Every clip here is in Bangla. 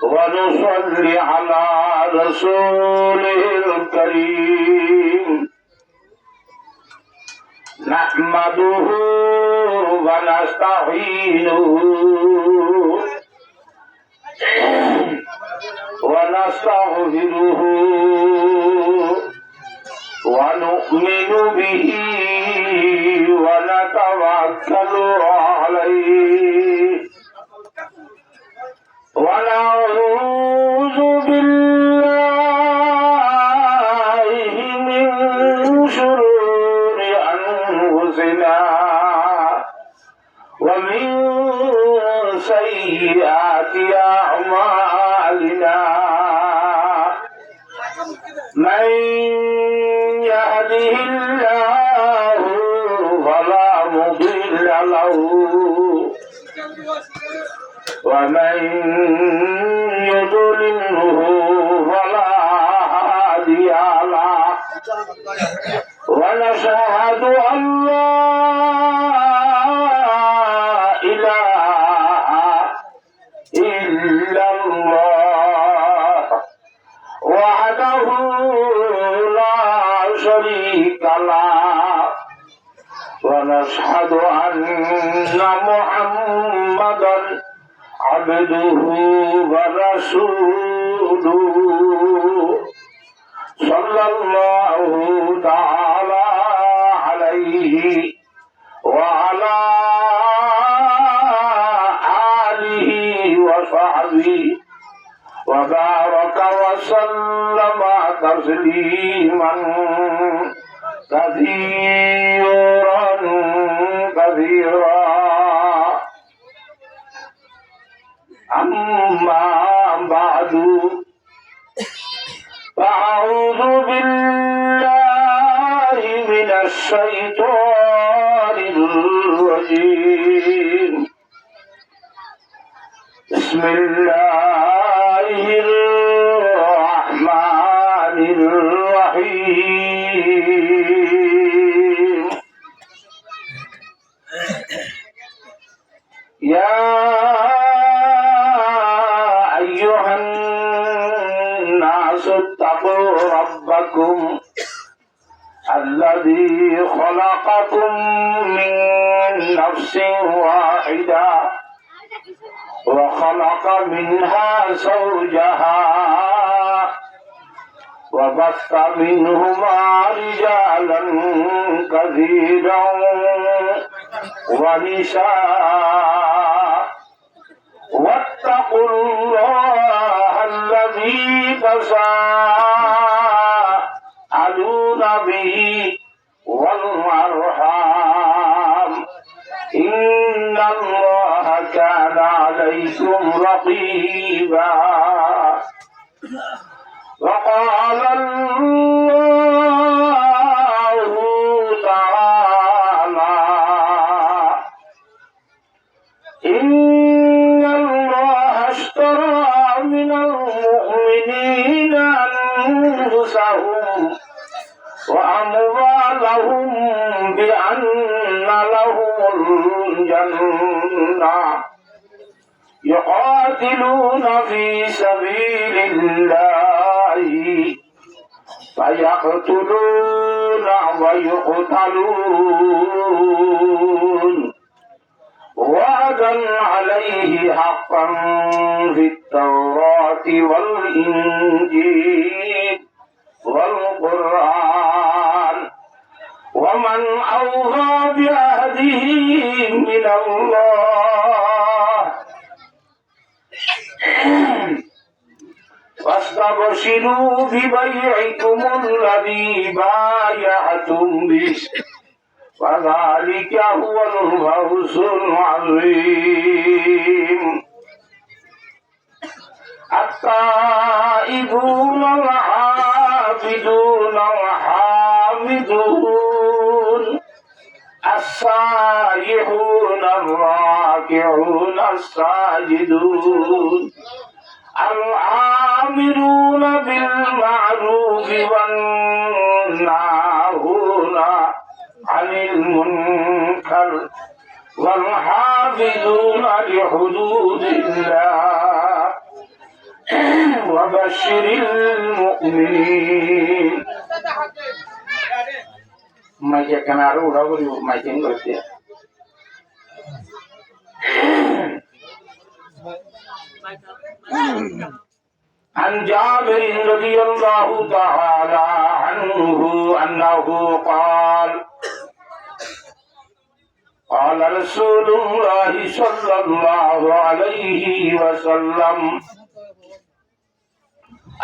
ونصلي على رسوله الكريم نحمده ونستعينه ونستغفره ونؤمن به ونتوكل عليه ونعوذ بالله من شرور أنفسنا ومن سيئات أعمالنا من يهده الله فلا مضل له ومن يضلله فلا هادي له ونشهد أن لا إله إلا الله وحده لا شريك له ونشهد أن محمدا عبده ورسوله صلى الله تعالى عليه وعلى آله وصحبه وبارك وسلم تسليما كثيرا كثيرا أما بعد فأعوذ بالله من الشيطان الرجيم بسم الله الرحمن الرحيم يا أيها الناس اتقوا ربكم الذي خلقكم من نفس واحدة وخلق منها زوجها وبث منهما رجالا كثيرا ونساء واتقوا الله الذي تساءلون به والأرحام إن الله كان عليكم رقيبا وقال الله تعالى إن الله اشترى من المؤمنين أنفسهم وأموالهم بأن لهم الجنة يقاتلون في سبيل الله فيقتلون ويقتلون وعدا عليه حقا في التوراة والإنجيل والقرآن ومن أوفى بعهده من الله واستبشروا ببيعكم الذي بايعتم به وذلك هو الفوز العظيم التائبون العابدون الحامدون السائحون الراكعون الساجدون الآمرون بالمعروف والناهون عن المنكر والحافظون لحدود الله وبشر المؤمنين মাইকে কেন আরো ওরা বলি মাইকিং করতে عن جابر رضي الله تعالى عنه أنه قال قال رسول الله صلى الله عليه وسلم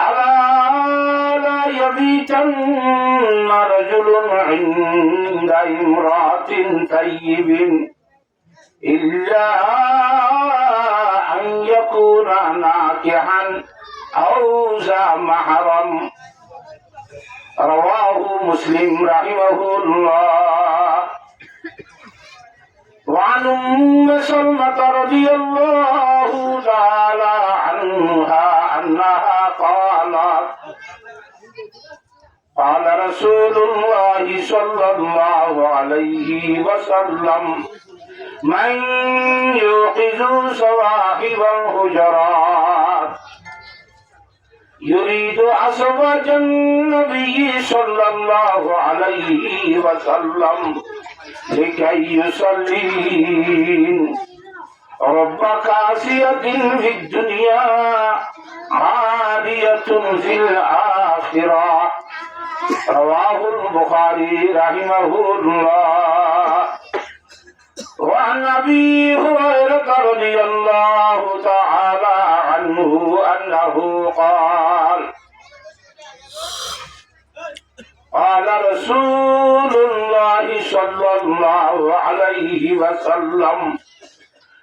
ألا لا يبيتن رجل عند امرأة طيب إلا أن يكون ناكحا أو ذا محرم رواه مسلم رحمه الله وعن أم سلمة رضي الله تعالى عنها أنها قالت قال رسول الله صلى الله عليه وسلم من يوقظ صواحب الحجرات يريد أزواج النبي صلى الله عليه وسلم لكي يصلين رب كاسية في الدنيا عارية في الآخرة رواه البخاري رحمه الله وعن أبي هريرة رضي الله تعالى عنه أنه قال قال رسول الله صلى الله عليه وسلم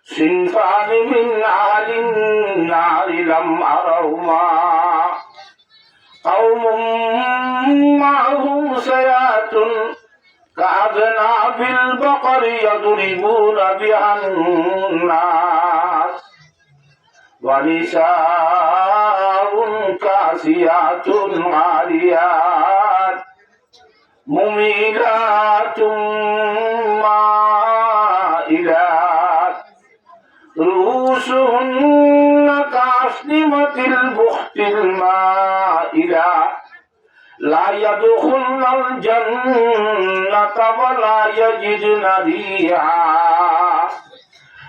صنفان من أهل النار لم أرهما قوم معهم سيات كأذناب البقر يضربون بها الناس ونساء كاسيات عاريات مميلات مائلات رؤوسهن كأسنمة البخت المائلة لا يدخلن الجنة ولا يجدن ريحها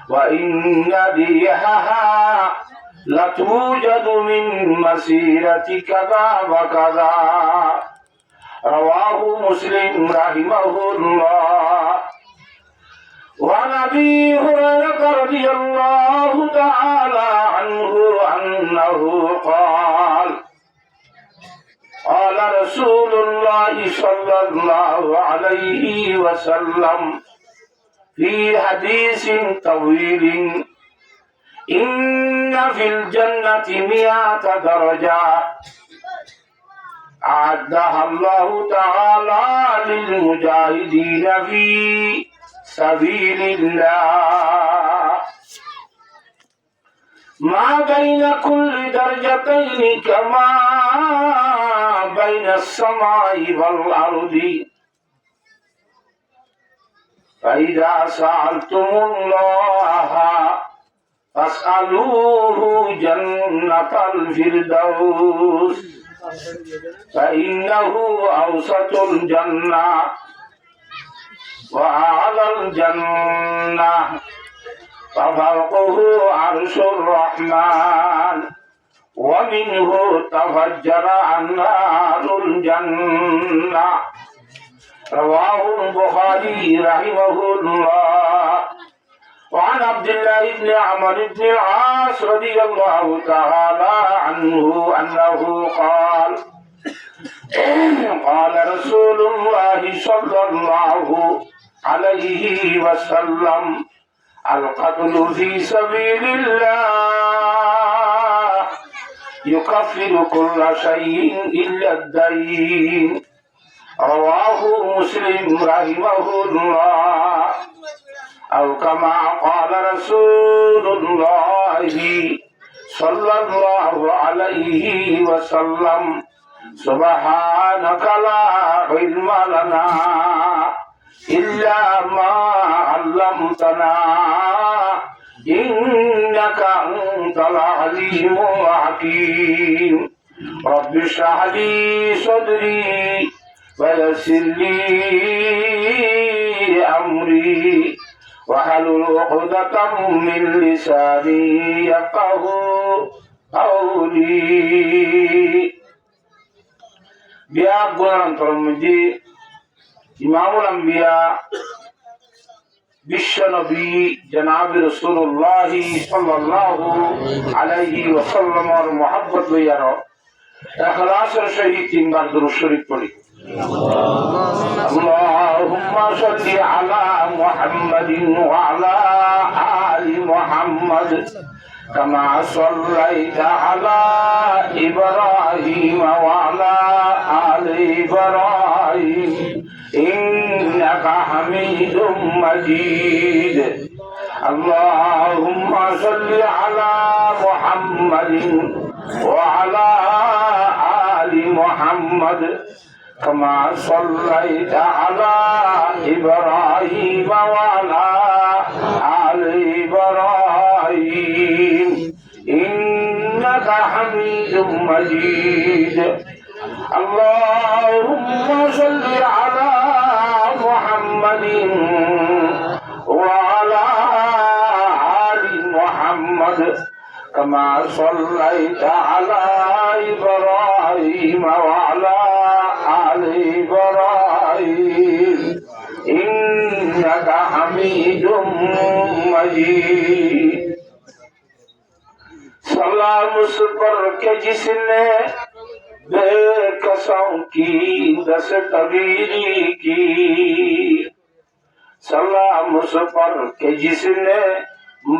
وإن ريحها لتوجد من مسيرة كذا وكذا رواه مسلم رحمه الله وعن أبي هريرة رضي الله تعالى عنه أنه قال قال رسول الله صلى الله عليه وسلم في حديث طويل إن في الجنة 100 درجة أعدها الله تعالى للمجاهدين في سبيل الله ما بين كل درجتين كما بين السماء والأرض فإذا سألتم الله فاسألوه جنة الفردوس فإنه أوسط الجنة وأعلى الجنة وفوقه عرش الرحمن ومنه تفجر أنهار الجنة رواه البخاري رحمه الله وعن عبد الله بن عمرو بن العاص رضي الله تعالى عنه أنه قال قال رسول الله صلى الله عليه وسلم القتل في سبيل الله يكفر كل شيء إلا الدين رواه مسلم رحمه الله أو كما قال رسول الله صلى الله عليه وسلم سبحانك لا علم لنا إلا ما علمتنا إنك أنت العليم الحكيم رب اشرح لي صدري ويسر لي أمري واحلل عقدة من لساني يفقهوا قولي بیا گلان ترمجی امام الانبیاء বিশ্ব নবী জনাব রাসূলুল্লাহ সাল্লাল্লাহু আলাইহি ওয়াসাল্লামের মহব্বত লইয়ার ইখলাসের সহিত তিনবার দুরূদ শরীফ পড়ি আল্লাহুম্মা সাল্লি আলা মুহাম্মাদিন ওয়া আলা আলি মুহাম্মাদ কামা সাল্লাইতা আলা ইব্রাহিম ওয়া আলা আলি ইব্রাহিম إنك حميد مجيد اللهم صل على محمد وعلى آل محمد كما صليت على إبراهيم وعلى آل إبراهيم إنك حميد مجيد اللهم صل على محمد وعلى آل محمد كما صليت على إبراهيم وعلى آل إبراهيم إنك حميد مجيد سلام اس پر کہ جس نے بے قسم کی دستگیری کی سلام اس پر کہ جس نے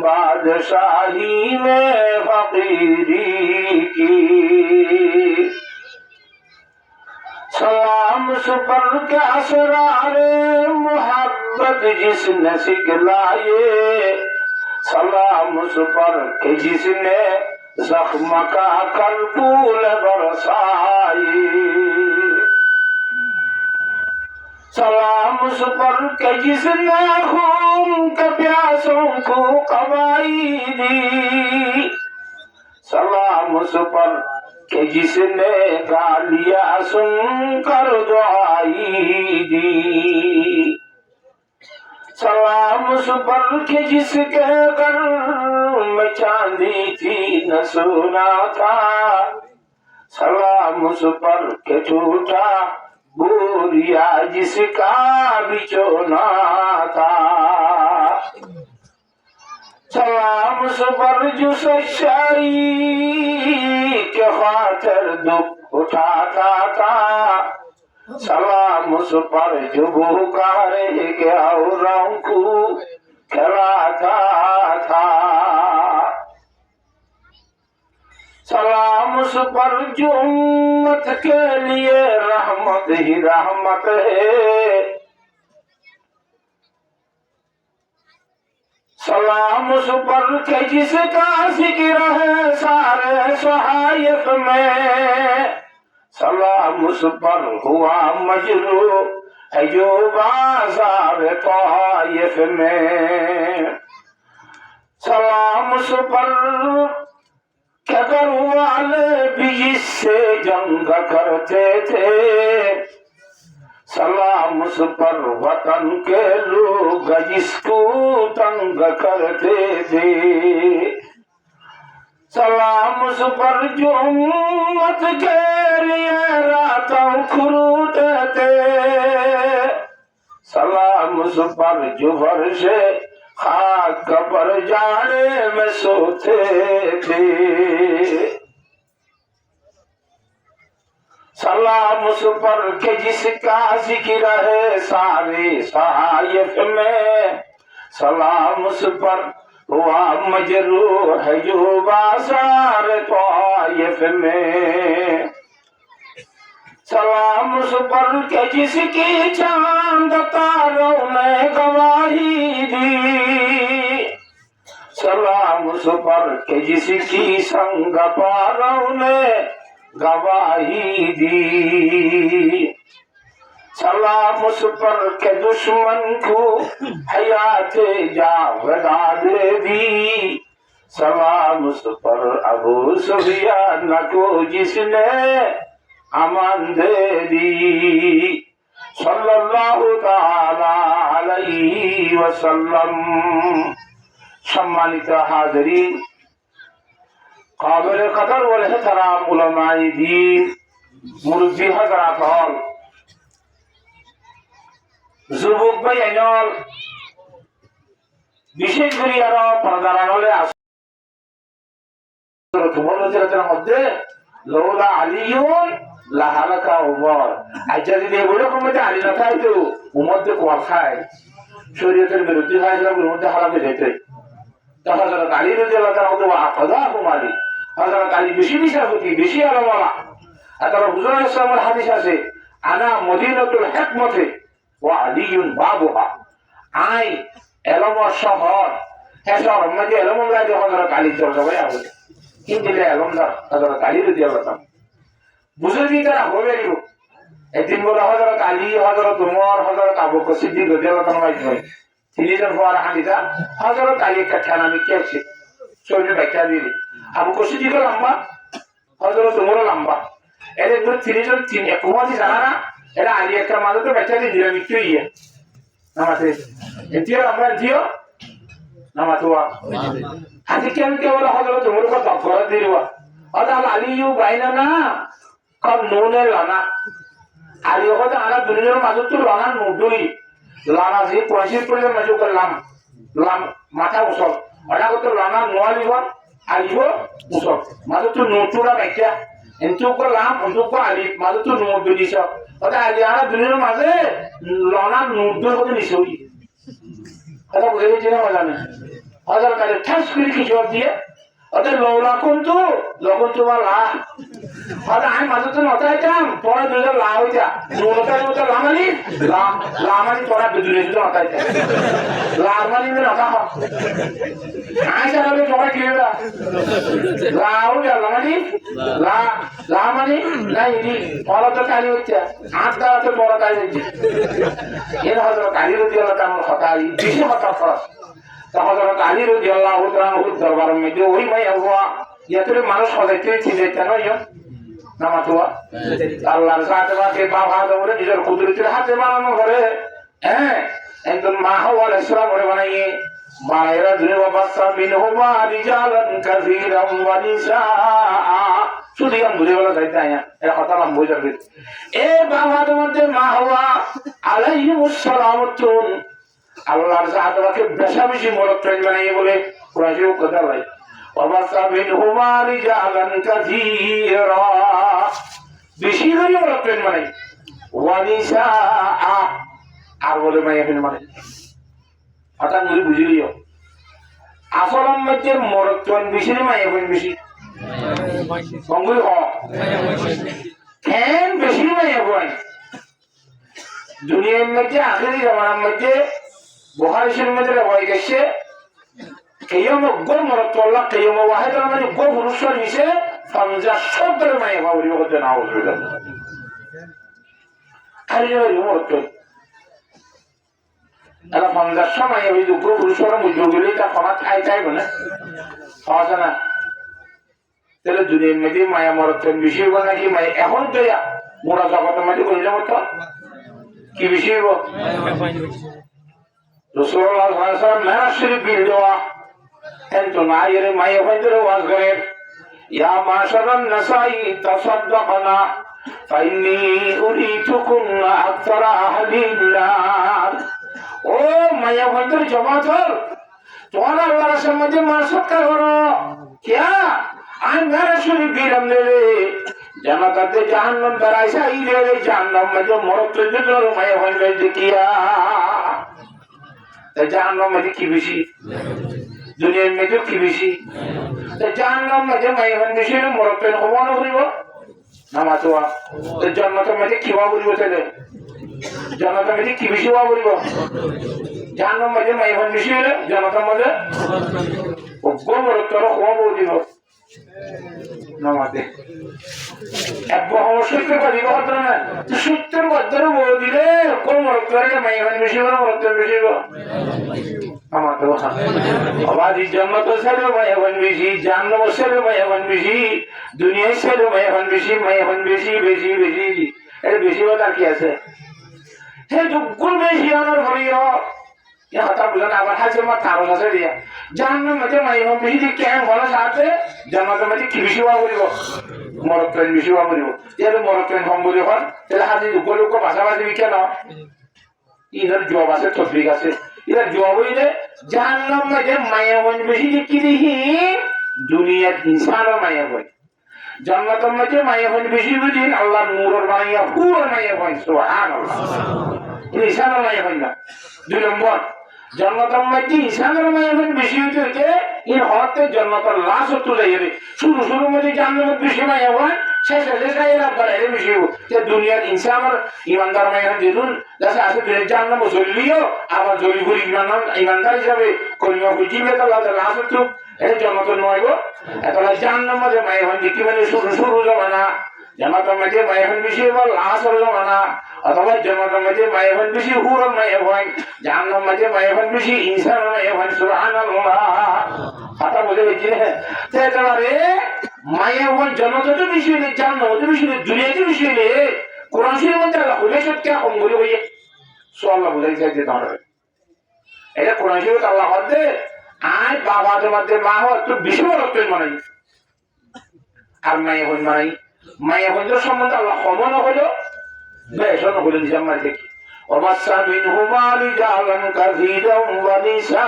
بادشاہی میں فقیری کی سلام اس پر کہ اسرار محبت جس نے سکھلائے سلام اس پر کہ جس نے زخم کا کربول برسائی سلام اس پر کہ جس نے خون کے پیاسوں کو قوائی دی سلام اس پر کہ جس نے گالیاں سن کر دعائی دی سلام اس پر کہ جس کے گھر میں چاندی تھی نہ سونا تھا سلام اس پر کہ ٹوٹا بوریا جس کا بچونا تھا سلام اس پر جو سچائی کے خاطر دکھ اٹھاتا تھا سلام اس پر جو بھوکا رہ گیا اوروں کو کھلاتا تھا سلام اس پر جو امت کے لیے رحمت ہی رحمت ہے سلام اس پر کہ جس کا ذکر ہے سارے صحائف میں سلام اس پر ہوا مجروح ہے جو بازار طائف میں سلام اس پر کہ گھر والے بھی جس سے جنگ کرتے تھے سلام اس پر وطن کے لوگ جس کو تنگ کرتے تھے سلام اس پر جو امت کے لیے راتوں کھروتے تھے سلام اس پر جو فرش خاک پر جانے میں سوتے تھے سلام اس پر کہ جس کا ذکر ہے سارے صحائف میں سلام اس پر ہوا مجروح ہے جو بازار طائف میں سلام اس پر کہ جس کی چاند تاروں نے گواہی دی سلام اس پر کہ جس کی سنگ پاروں نے گواہی دی سلام اس پر کہ دشمن کو حیات جاودہ دے دی सलाम उस पर अबू सुफियान को जिसने अमान दे दी सल्लल्लाहु ताला अलैहि वसल्लम। सम्मानित हाज़रीन, काबिल कदर वल एहतराम उलमाए दीन, मुरब्बी हज़रात और যুবক ভাই আইনল বিশেষ করে আরো পর্দার আড়ালে মধ্যে লৌলা আলিউন লাহালাকা উমর। আচ্ছা যদি এগুলো মধ্যে আলী না থাকতো উমর দিয়ে কোয়াল খায় শরীয়তের বিরুদ্ধে খাইছিলাম ওর মধ্যে হারাতে যেতে হযরত আলী রাদিয়াল্লাহু তাআলা মধ্যে আকাদাহু মালি হযরত আলী বেশি বিচারপতি বেশি আলমওয়ালা। আর তারা হুজুর আলাইহিস সালামের হাদিস আছে আনা মদিনাতুল হিকমতে ওয়া আলিউন বাবুহা। আই এলমর শহর হ্যাঁ শহর মধ্যে এলমর লাগে হযরত আলী চর্চায় হবে কিন্তু এলমদার হযরত আলী রাদিয়াল্লাহু তাআলা বুঝে দিয়ে তারা হবে একদিন বলে হযরত আলী হযরত উমর হযরত আবু বকর সিদ্দিক রাদিয়াল্লাহু তাআলা তিনজন পর হাদিসা হযরত আলী একটা ঠানামি কেছে শরীরে ব্যাখ্যা দিলি আবু বকর সিদ্দিক লম্বা হযরত উমর লম্বা এদের দুই তিনজন তিন একমাজি জানা না এরা আলী একটা মাঝে তো ব্যাখ্যা দিয়ে দিলাম একটু ইয়ে নামাতে এটিও আমরা দিও নামাতুয়া হাজি কেমন কে বলে হযরত উমর কো তকরা দিলওয়া আদা আলীও বাইনা না কম নুনে লানা আলী কথা আনা দুনিয়ার মাঝে তো লানা নুডুই লানা যে কোয়াশি পড়লে মাঝে করলাম লাম মাথা উসল ওটা কত লানা নোয়ালিব আলিব উসল মাঝে তো নুটুরা ব্যাখ্যা এন্টু করলাম অন্তু কো আলী মাঝে তো নো বিলিস ওটা আলী আনা দুনিয়ার মাঝে লানা নুডুই কত নিছই কথা বুঝে গেছি না জানে হযরত আলী ঠাস করে কি জবাব দিয়ে ওটা লৌলা কোনটু লকুনটু ওয়ালা আরে আমি মাঝে তো নতাইতাম পরে দুটো লা হইতা নুনতার মতো লামালি লামালি তোরা দুজনে দুটো নতাইতা লামালি নে নতা হ আই সারাবে তোরা কি হইতা লাউ যা লামালি লামালি নাই নি পরে তো কালি হইতা আটটা তো বড় কালি হইছে এর হযরত আলী রাদিয়াল্লাহু তাআলা হতাই বেশি হতা ফরস হযরত আলী রাদিয়াল্লাহু তাআলা দরবারের মধ্যে ওই ভাই আবুয়া ইয়াতরে মানুষ হদাইতে ছিলে কেন ইয়া নামাতুয়া আল্লাহর জাতকে বাবা দৌড়ে নিজের কুদরতের হাতে বানানো করে হ্যাঁ একদম মা হাওয়া আলাইহিস সালাম করে বানাইয়ে মায়েরা দুনিয়া বাবাসা মিনহুমা রিজালান কাসীরাম ওয়া নিসা শুধু আমি বুঝে বলা যাইতে আয়া এর কথা নাম বুঝে যাবে এ বাবার মধ্যে মা হাওয়া আলাইহিস সালাম আল্লাহর জাতকে বেশাবেশি মরত্তন বানাইয়ে বলে কোরআনের কথা ভাই ওয়াবাসা মিনহুমা রিজালান কাসীরা বেশি করে মরত্তন বানাই ওয়া নিসা আর বলে মাইয়া ফিন মানে হঠাৎ করে বুঝিলিও আসলের মধ্যে মরত্তন বেশি মাইয়া ফিন বেশি সঙ্গুই হ ফ্যান বেশি মাইয়া ফিন দুনিয়ার মধ্যে আখেরি জামানার মধ্যে বুখারী শরীফের মধ্যে হয়ে গেছে কিয়াম গো মরত্তল্লাহ কিয়াম ওয়াহিদ মানে গো পুরুষের নিচে 50 ধরে মাইয়া ভাবরি হতে না হইল আরে ওই মরত্তল এলা 50 সময় ওই গো পুরুষের মধ্যে গেলে তা ক্ষমা খাই বলে হয় না তাহলে দুনিয়ার মধ্যে মায়া মরত্তল বেশি হবে নাকি মায়া এখন তো মোরা জগতের মধ্যে কইলে মত কি বেশি হবে রাসূলুল্লাহ সাল্লাল্লাহু আলাইহি ওয়াসাল্লাম মেরাজ শরীফ বিল দেওয়া এন্তো নাইরে মায়া হইতে ওয়াজ করে ইয়া মাশারান নাসাই তাসাদদাকনা ফাইন্নী উরিতুকুম আকতারা আহলিন নার। ও মায়া হইতে জামাত তোমরা আল্লাহর সম্মুখে মাসক্কা করো কিয়া আই মেরাজ শরীফ বিলম দেলে জান্নাতে জাহান্নাম দারাইসা ইলে জাহান্নাম মধ্যে মরত্তল দিল মায়া হইতে কিয়া জাহান্নাম মধ্যে কি বেশি দুনিয়ার মধ্যে কি বেশি জাহান্নাম মধ্যে মাইহান বেশি মরত্তল কমানো করিব নামাতুয়া জান্নাতের মধ্যে কি হওয়া বলিব তাহলে জান্নাতের মধ্যে কি বেশি হওয়া বলিব জাহান্নাম মধ্যে মাইহান বেশি হলে জান্নাতের মধ্যে মরত্তল কমাবো দিব নমাতে সত্যের কথা কথা না সত্যের কথা বলে দিলে কোন মরক করে মাই হন বেশি বড় মরক বেশি আমার তো আবাদি জন্মত ছেলে মাই হন বেশি জান্নাত ছেলে মাই হন বেশি দুনিয়ায় ছেলে মাই হন বেশি বেশি এর বেশি কথা কি আছে হে দুগুণ বেশি আমার ভরিও হাতা বুঝলেন আবার হাসে মা তারো আছে দিয়া জাহান্নাম মধ্যে মাই হন বেশি কেন ভালো সাথে জান্নাতের মধ্যে কি বেশি হওয়া বলিব মরক ট্রেন বেশি হওয়া বলিব তাহলে মরক ট্রেন কম বলি হন তাহলে হাজি দুঃখ ভাষাভাষি কেন ইনার জব আছে তসবিক আছে এরা জব হইলে জাহান্নাম মধ্যে মায়া হন বেশি কি দেখি দুনিয়ার ইনসানের মায়া হয় জান্নাতের মধ্যে মায়া হন বেশি বুঝি আল্লাহ নূরের বানাইয়া পুরো মায়া হয় সুবহানাল্লাহ ইনসানের মায়া হয় না 2 নম্বর জান্নাতের মধ্যে ইনসানের মায়া হয় বেশি হইতে হইতে এর হতে জান্নাতের লাশ তুলে যাবে শুরু মধ্যে জান্নাতের বেশি মায়া হয় শেষে এরা বাড়াইলে বেশি হবে যে দুনিয়ার ইনসানের ইমানদার মায়া হয় দিলুন যাতে আছে দুনিয়ার জান্নাত জ্বলিও আবার জ্বলি ঘুরি ইমানদার হিসাবে কলিমা বুঝিবে তো লাশ তো এই জান্নাতের নয় গো এতলা জান্নাতের মধ্যে মায়া হয় কি মানে শুরু জমানা জান্নাতের মধ্যে মায়া হয় বেশি বা লাশ জমানা অথবা জান্নাতের মধ্যে মায়া হয় বেশি হুরর মায়া হয় জাহান্নামের মধ্যে মায়া হয় বেশি ইনসানের মায়া হয় সুবহানাল্লাহ কথা বলে গেছি তো একেবারে মায়া হয় জান্নাতে বেশি হলে জান্নাতে বেশি হলে দুনিয়াতে বেশি হলে কোরআন শরীফের মধ্যে আল্লাহ বলে সত্যি কম বলে হইয়ে সুবহানাল্লাহ বলে যাইতে তাহলে এটা কোরআন শরীফে আল্লাহ বলতে আয় বাবা তোমাদের মা হয় একটু বেশি বড় মানাই আর মায়া হইল সম্বন্ধে আল্লাহ ক্ষমা না হলো বেশন হলেন জামাই দেখি ওমাসা মিনহুমা রিজালান কাসীরান ওয়া নিসা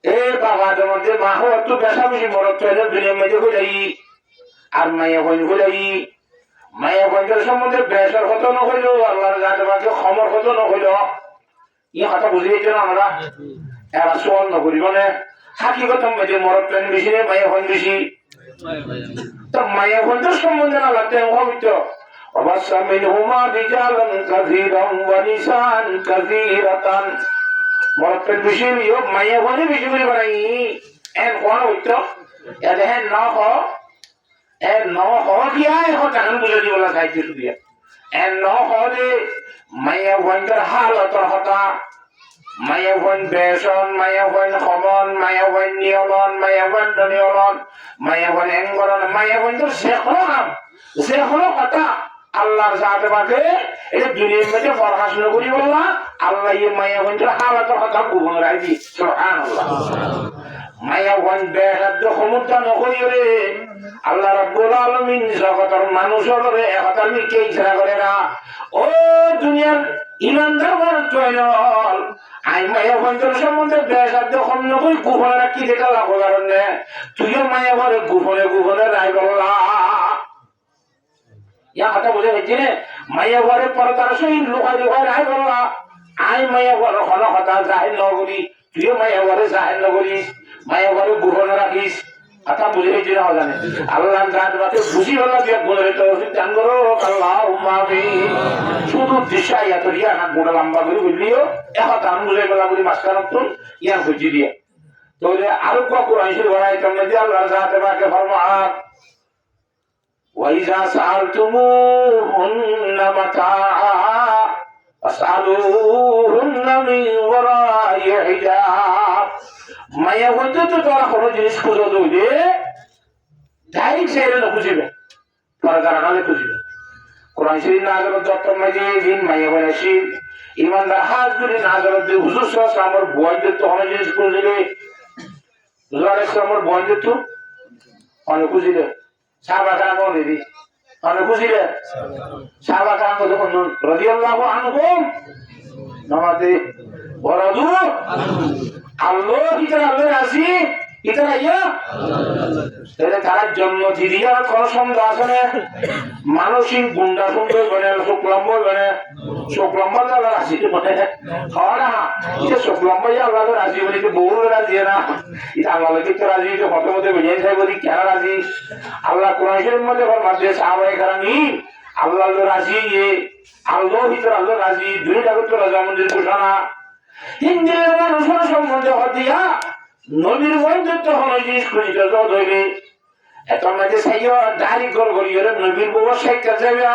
এ বাবা তোমাদের মা হয় একটু বেশি বড় দুনিয়ার মধ্যে হইলাই আর মায়া হইলাই মায়া হইল সম্বন্ধে বেশর হতো না হইল আল্লাহর জাতে বাকে ক্ষমার হতো না হইল ইয়ে কথা বুঝে গেছে না আমরা এরা সোয়াল না করি মানে হাকিগত মধ্যে মরদ প্রেম বেশি নেই মায়া হন বেশি তো মায়া হন তো সম্বন্ধে না লাগতে হইত অবশ্যই মিনহুমা রিজালান কাসীরান ওয়া নিসান কাসীরাতান মরদ প্রেম বেশি নিও মায়া হন বেশি করে বানাই এন কোন হইত এর হেন ন হ দিয়া এখন জানেন বুঝে দিবলা সাহিত্য দিয়া এন ন হরে মায়া হনর হালতর হতা মায়া হন বেশন মায়া হন খমন মায়া হন নিয়মন মায়া হন নিয়মন মায়া হন এঙ্গরন মায়া হন তো শেখলো কথা আল্লাহর জাতে বাকে এটা দুনিয়ার মধ্যে পড়াশোনা করি বললা আল্লাহ এই মায়া হন হালতর কথা গোপন রাখি সুবহানাল্লাহ মায়া হন বেশাদ্দ ক্ষমতা নকরি রে আল্লাহ রাব্বুল আলামিন জগতের মানুষের একতার মিকে ইচ্ছা করে না ও দুনিয়ার ইমানদার মানুষ তৈল আই মায়া ভঞ্জর সম্বন্ধে বেশাদ্দ খন্ন কই গোপনে রাখি যেটা লাভ কারণে তুইও মায়া ঘরে গোপনে রায় বললা ইয়া কথা বুঝে গেছি রে মায়া ঘরে পরতার সহিত লুকাই রায় বললা আই মায়া ঘরে হল কথা জাহির নগরী তুইও মায়া ঘরে জাহির নগরী মায়া ঘরে গোপনে রাখিস কথা বুঝে গেছি না জানে আল্লাহ জাত বাতে খুশি হলো যে বলে তৌফিক দান করো আল্লাহুম্মা আমিন শুধু দিশা ইয়া তো রিয়া না গোড়া লম্বা করে বললিও একটা আমুলে বলা বলি মাস্টার তো ইয়া বুঝি দিয়ে তো আরো কোরআন শরীফ বলাই তোমরা যে আল্লাহ জাত বাকে ফরমান ওয়াইজা সাআলতুমুহুন্না মাতাআ ফাসআলুহুন্না মিন ওয়ারাই হিজাব মায়া হইতে তো তোরা কোনো জিনিস খুঁজো দৌড়ে ডাইরেক্ট সেরে না খুঁজিবে পরকারা নালে খুঁজিবে কোরআন শরীফ নাযিল দত্তম মাঝে দিন মায়া বলে শিব ইমানদার হাত ধরে নাযিল দিয়ে হুজুর সাল্লাল্লাহু আলাইহি ওয়াসাল্লাম বয় দিত অনেক জিনিস খুঁজিলে হুজুর আলাইহিস সালামের বয় দিত অনেক খুঁজিলে সাহাবা کرام দিদি অনেক খুঁজিলে সাহাবা کرام যখন রাদিয়াল্লাহু আনহুম নামাতে বরাদু আল্লাহ কিতার আল্লাহ রাজি কিতার আইয়া তাহলে তারা জন্ম দিদিয়া কোন সন্দেহ আছে না মানসিক গুন্ডা সুন্দর বনে শুক্লম্ব বনে শুক্লম্ব আল্লাহ রাজি বনে হয় না এটা শুক্লম্ব আল্লাহ রাজি বলে তো বহু রাজি না এটা আল্লাহ কিতে রাজি তো হতে হতে বুঝে যায় বলি কেন রাজি আল্লাহ কোরআন শরীফের মধ্যে ফরমাতে সাহাবায়ে কেরামি আল্লাহ রাজি আল্লাহ কিতার আল্লাহ রাজি দুইটা করতে রাজা মন্দির ঘোষণা হিন্দির মানুষের সম্বন্ধে হতিয়া নবীর বন্ধুত্ব হলো জিনিস খুঁজিতে যত হইলে এত মাঝে সাইয় দাড়ি গল গলিয়ে নবীর বউ সাইকা যাবে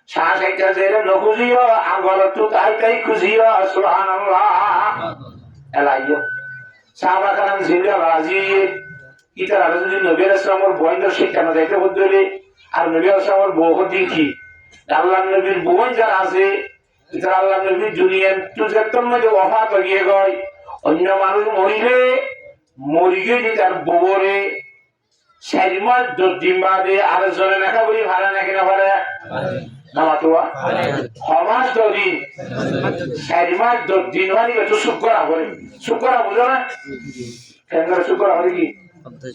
শাহ সাইকা যাবে নখুজিও আগল তু তাই খুঁজিও সুবহানাল্লাহ এলাইও সাহাবা কালাম জিন্দা রাজি ইতার আর যদি নবী আসলামের বন্ধু শিক্ষা না দেখতে বদলে আর নবী আসলামের বউ দেখি আল্লাহর নবীর বউ যারা আছে ইতার আল্লাহ নবী দুনিয়ার তু যেতম মাঝে ওফাত হয়ে গয় অন্য মানুষ মরিলে মরিগে যে তার বউরে চারিমাস 10 দিন বাদে আর জনে নাকা বলি ভাড়া নাকি না ভাড়া নামাতোয়া সমাজ 10 দিন চারিমাস 10 দিন মানে একটু শুক্রা করে শুক্রা বুঝো না কেন শুক্রা হলে কি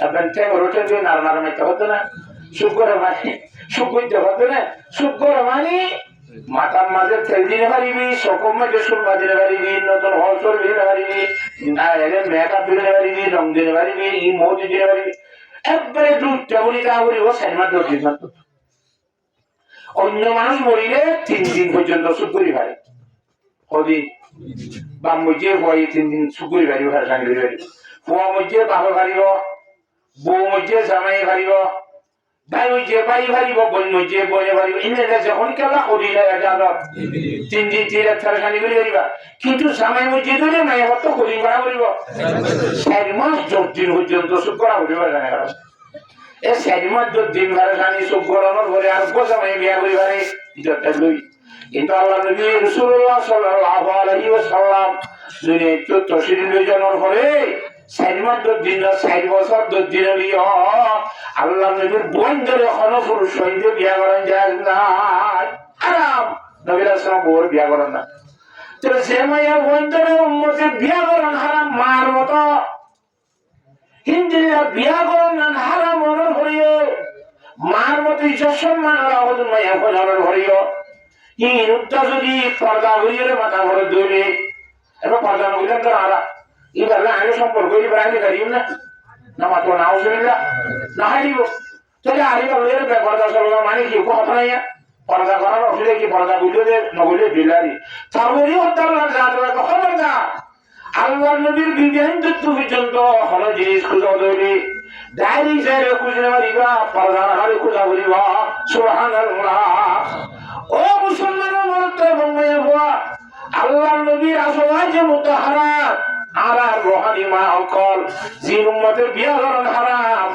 আপনার টাইম রোটে দিয়ে নাড়া মাইতে হতো না শুক্রা মানে শুকুইতে হতো না শুক্রা মানে মাথার মাঝে তেল দিনে পারিবি সকম মাঝে সুরমা দিনে পারিবি নতুন হলসল দিনে পারিবি না এলে মেকআপ দিনে পারিবি রং দিনে পারিবি ই মৌদি দিনে পারিবি একবারে দুধ টেবুলি তা করিব 4 মাস 10 দিন মাত্র অন্য মানুষ মরিলে 3 দিন পর্যন্ত সুখ করি পারে কদিন বাম মধ্যে হয় 3 দিন সুখ করি পারিব সাংগি পারিব ফুয়া মধ্যে বাহর পারিব বউ মধ্যে জামাই পারিব ভাই মধ্যে ভাই পারিব বোন মধ্যে বনে পারিব ইনে যখন কেলা করি যায় 3 দিন 3 রাত সাংগি করি পারিবা কিন্তু জামাই মধ্যে ধরে নাই হত করি করা করিব 4 মাস 10 দিন পর্যন্ত সুখ করা করিব জানা গেল এ 4 মাস 10 দিন ধরে জানি সুখ করানোর পরে আর কো জামাই বিয়া করি পারে এটা লই কিন্তু আল্লাহ নবী রাসূলুল্লাহ সাল্লাল্লাহু আলাইহি ওয়াসাল্লাম দুনিয়া তো তশরিফ লইজানোর পরে 4 মাস 10 দিন না 4 বছর 10 দিন লিও আল্লাহ নবীর বন্ধুরে এখনো পুরুষ হইতে বিয়া করেন যায় না হারাম নবী রাসূল বউর বিয়া করেন না তো সে মায়া বন্ধুরে উম্মতে বিয়া করেন হারাম মার মতো হিন্দুরা বিয়া করেন না হারাম হওয়ার হইও মার মতো ইজ্জত সম্মান হওয়ার মায়া হওয়ার হইও ইনুত্তা যদি পর্দা হইলে মাথা ভরে ধরে এবার পর্দা হইলে তো আরা এবার আগে সম্পর্ক হইলে আগে গাড়িও না না মাত্র নাও শুনিলা না হারিব তাহলে আরিবা লইলে পর্দা চলবা মানে কি কথা নাই পর্দা করার অসুবিধা কি পর্দা বুঝলে নবলে বিলারি তারপরে হত্যার জাতরা খবর না আল্লাহ নবীর বিজ্ঞান তত্ত্ব পর্যন্ত হল জিনিস খুঁজা ধরে ডায়েরি চাইলে খুঁজে মারিবা পর্দা হারে খুঁজা বলিবা সুবহানাল্লাহ ও মুসলমানের মরতে বঙ্গয়ে হওয়া আল্লাহ নবীর আসওয়াজে মুতাহারা আর রোহানি মা অকল জিন উম্মতের বিয়া করার হারাম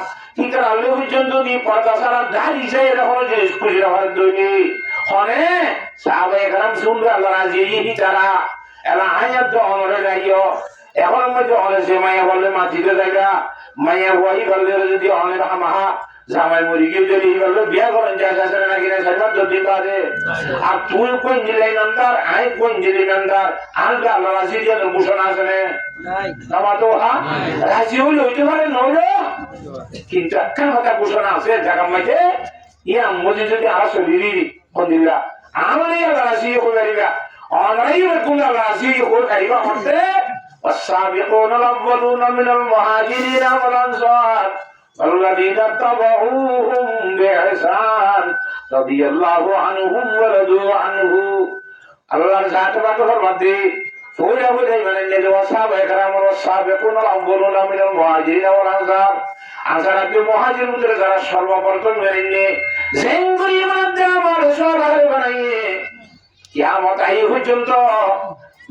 ইতার আল্লাহ পর্যন্ত দি পর্দা ছাড়া দাড়ি চাই এরকম জিনিস খুঁজে রাখার দৈনি হনে সাহাবায়ে কেরাম শুনবে আল্লাহ রাজি তারা এলা আয়াত তো অনরে যাইও এখন মধ্যে অনে সে মায়া বললে মাটিতে জায়গা মায়া বই বললে যদি অনে মাহা জামাই মরি গিয়ে যদি বললো বিয়া করেন যায় আছে নাকি না সাইবার যদি পারে আর তুই কোন জেলে নামদার আই কোন জেলে নামদার আর আল্লাহ রাজি দিয়ে ঘোষণা আছে না আমার তো হ্যাঁ রাজি হইলে হইতে পারে নইলো কিন্তু একটা কথা ঘোষণা আছে জায়গা মাঝে ইয়া মজি যদি আর শরীর হদিল্লা আমার আল্লাহ রাজি হয়ে পারিবা অনরাই কোন আল্লাহ রাজি হয়ে পারিবা হতে والسابقون الأولون من المهاجرين والأنصار والذين اتبعوهم بإحسان رضي الله عنهم ورضوا عنه الله ذات بطر مدي فولا فولا من النبي والصحابة الكرام والسابقون الأولون من المهاجرين والأنصار أنصار المهاجر مدرسة সর্বপ্রথম মেনে জেঙ্গুরি মধ্যে আমার সবার বানাইয়ে কিয়ামত আই পর্যন্ত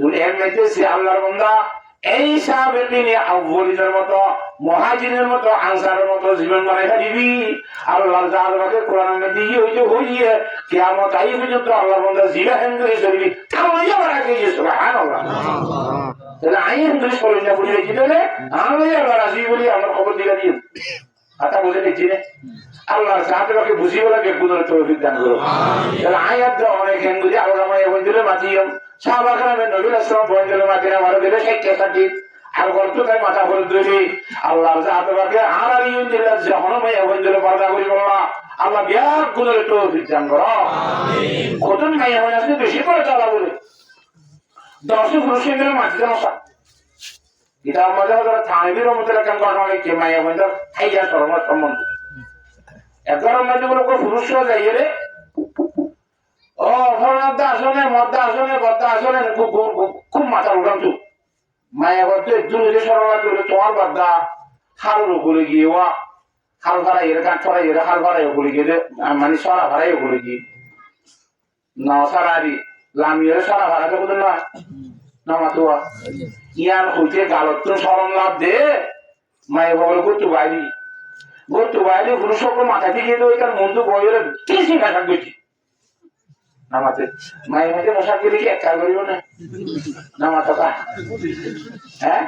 দুনিয়ার মধ্যে সে আল্লাহর বান্দা এই সাহাবীদের আউয়ালিনের মতো মুহাজিরের মতো আনসারের মতো জীবন বানাইয়া দিবি আল্লাহ তাআলাকে কোরআনের মধ্যে হইয়ে কিয়ামত আই পর্যন্ত আল্লাহর বান্দা জিহাদ করে চলবি তাহলে আবার আগে সুবহানাল্লাহ তাহলে আইন দুই পড়ে না বুঝে কি তাহলে আমি আবার আসি বলি আমার খবর দিলা দিন কথা বুঝে দেখছি না আল্লাহর সাহাবীকে বুঝিয়ে বলা বেকুনের তৌফিক দান করো তাহলে আয়াত অনেক হিন্দুজি আল্লাহ মায়া বন্ধুরে মাতিয়ম সাহাবা کرامে নবী রাসূল বন্ধুরে মাতিনা মারা দিলে শিক্ষা সাথী আর গর্ত তাই মাথা করে দিবি আল্লাহর সাহাবীকে আরারিয়ুন দিলা যখন মায়া বন্ধুরে পর্দা করি বললা আল্লাহ বেকুনের তৌফিক দান করো আমিন কতন মায়া হয় আছে বেশি করে চালা বলে 10 পুরুষের মাটিতে মশা এটা আমাদের থানবীর মধ্যে কাম করা হয় যে মায়া বন্ধুর খাইয়া শর্ম সম্বন্ধ একবার মধ্যে বলে কোন পুরুষ যাই রে ও ফরমাদা আসলে মদ্দা আসলে বদ্দা আসলে খুব মাথা উঠাম তো মায়া করতে দুনিতে সরলা তুলে তোমার বাদা খালের উপরে গিয়ে ওয়া খাল ভাড়াই এর গাছ ছড়াই এর খাল ভাড়াই উপরে গিয়ে মানে সরা ভাড়াই উপরে গিয়ে না সারারি লামিয়ে সরা ভাড়াতে বলতে না নামাতোয়া ইয়ান হইতে গালত সরম লাভ দে মায়া বাবার করতে বাইরি করতে বাইরে কোনো সব মাথা থেকে তো ওইটার মন্দ বইয়ের কিছু ভাষা করছি নামাতে মায়ের মাঝে মশা করে কি একটা করিব না নামাতো কা হ্যাঁ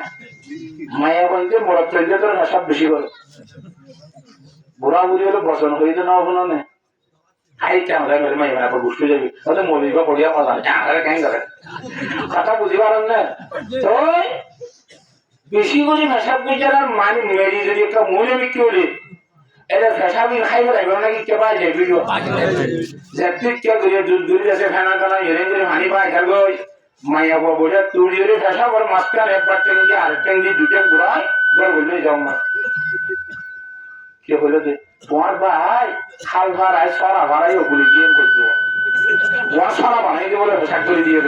মায়া বলতে বড় চলতে তোর ভাষা বেশি করে বুড়া বুড়ি হলে বসন হইতে না হবো না হাই চাঁদা করে মাই মানে বুঝতে যাবি তাহলে মরিবা পড়িয়া মজা চাঁদারে কেন করে কথা বুঝি পারেন না তো বেশি করে ভাষা বুঝার মানে মেরি যদি একটা মনে বিক্রি হলে এটা ভাষা বিল খাইবে লাগবে নাকি কে পাই যাবে ভিডিও যেতে কে করে দুধ দূরে আছে খানা টানা এরেন করে পানি পায় খেল গই মাইয়া বলে তুলি রে ভাষা বড় মাস্টার একবার টেঙ্গি আর টেঙ্গি দুটো ঘুরাই ধর বললে যাও না কে বলে যে তোমার ভাই খাল ভাড়ায় সরা ভাড়াই ওগুলি দিয়ে করতো তোমার সরা বানাইতে বলে পোশাক করে দিয়ে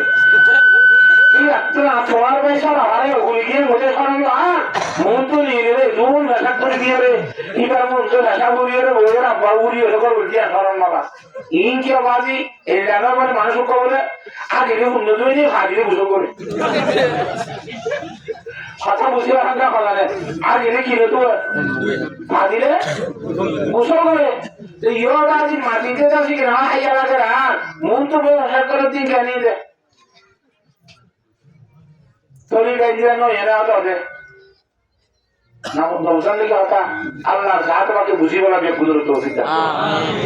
তোমার ভাই সরা ভাড়াই ওগুলি দিয়ে বলে সরাই আর মন তো নিয়ে রে দুন পোশাক করে দিয়ে রে এবার মন তো ভাষা বুড়িয়ে রে বলে আব্বা বুড়িয়ে রে করে দিয়া সরণ বাবা ইন কে বাজি এই জায়গা মানে মানুষ বলে আগে উন্নত হয়ে যায় হাজিরে বুঝো করে কথা বুঝে হাঙ্গা কথা নেই আর এনে কিনে তো মাটিলে গোসল করে তো ইয়োগা আজ মাটিতে যাচ্ছি কিনা হাইয়া লাগে আর মন তো ব্যবহার করার দিন কেন দে তরি গাইলে নয় এরা হতে না দমসান লিখে হতা আল্লাহ যা তোমাকে বুঝি বলা বে কুদরত তৌফিক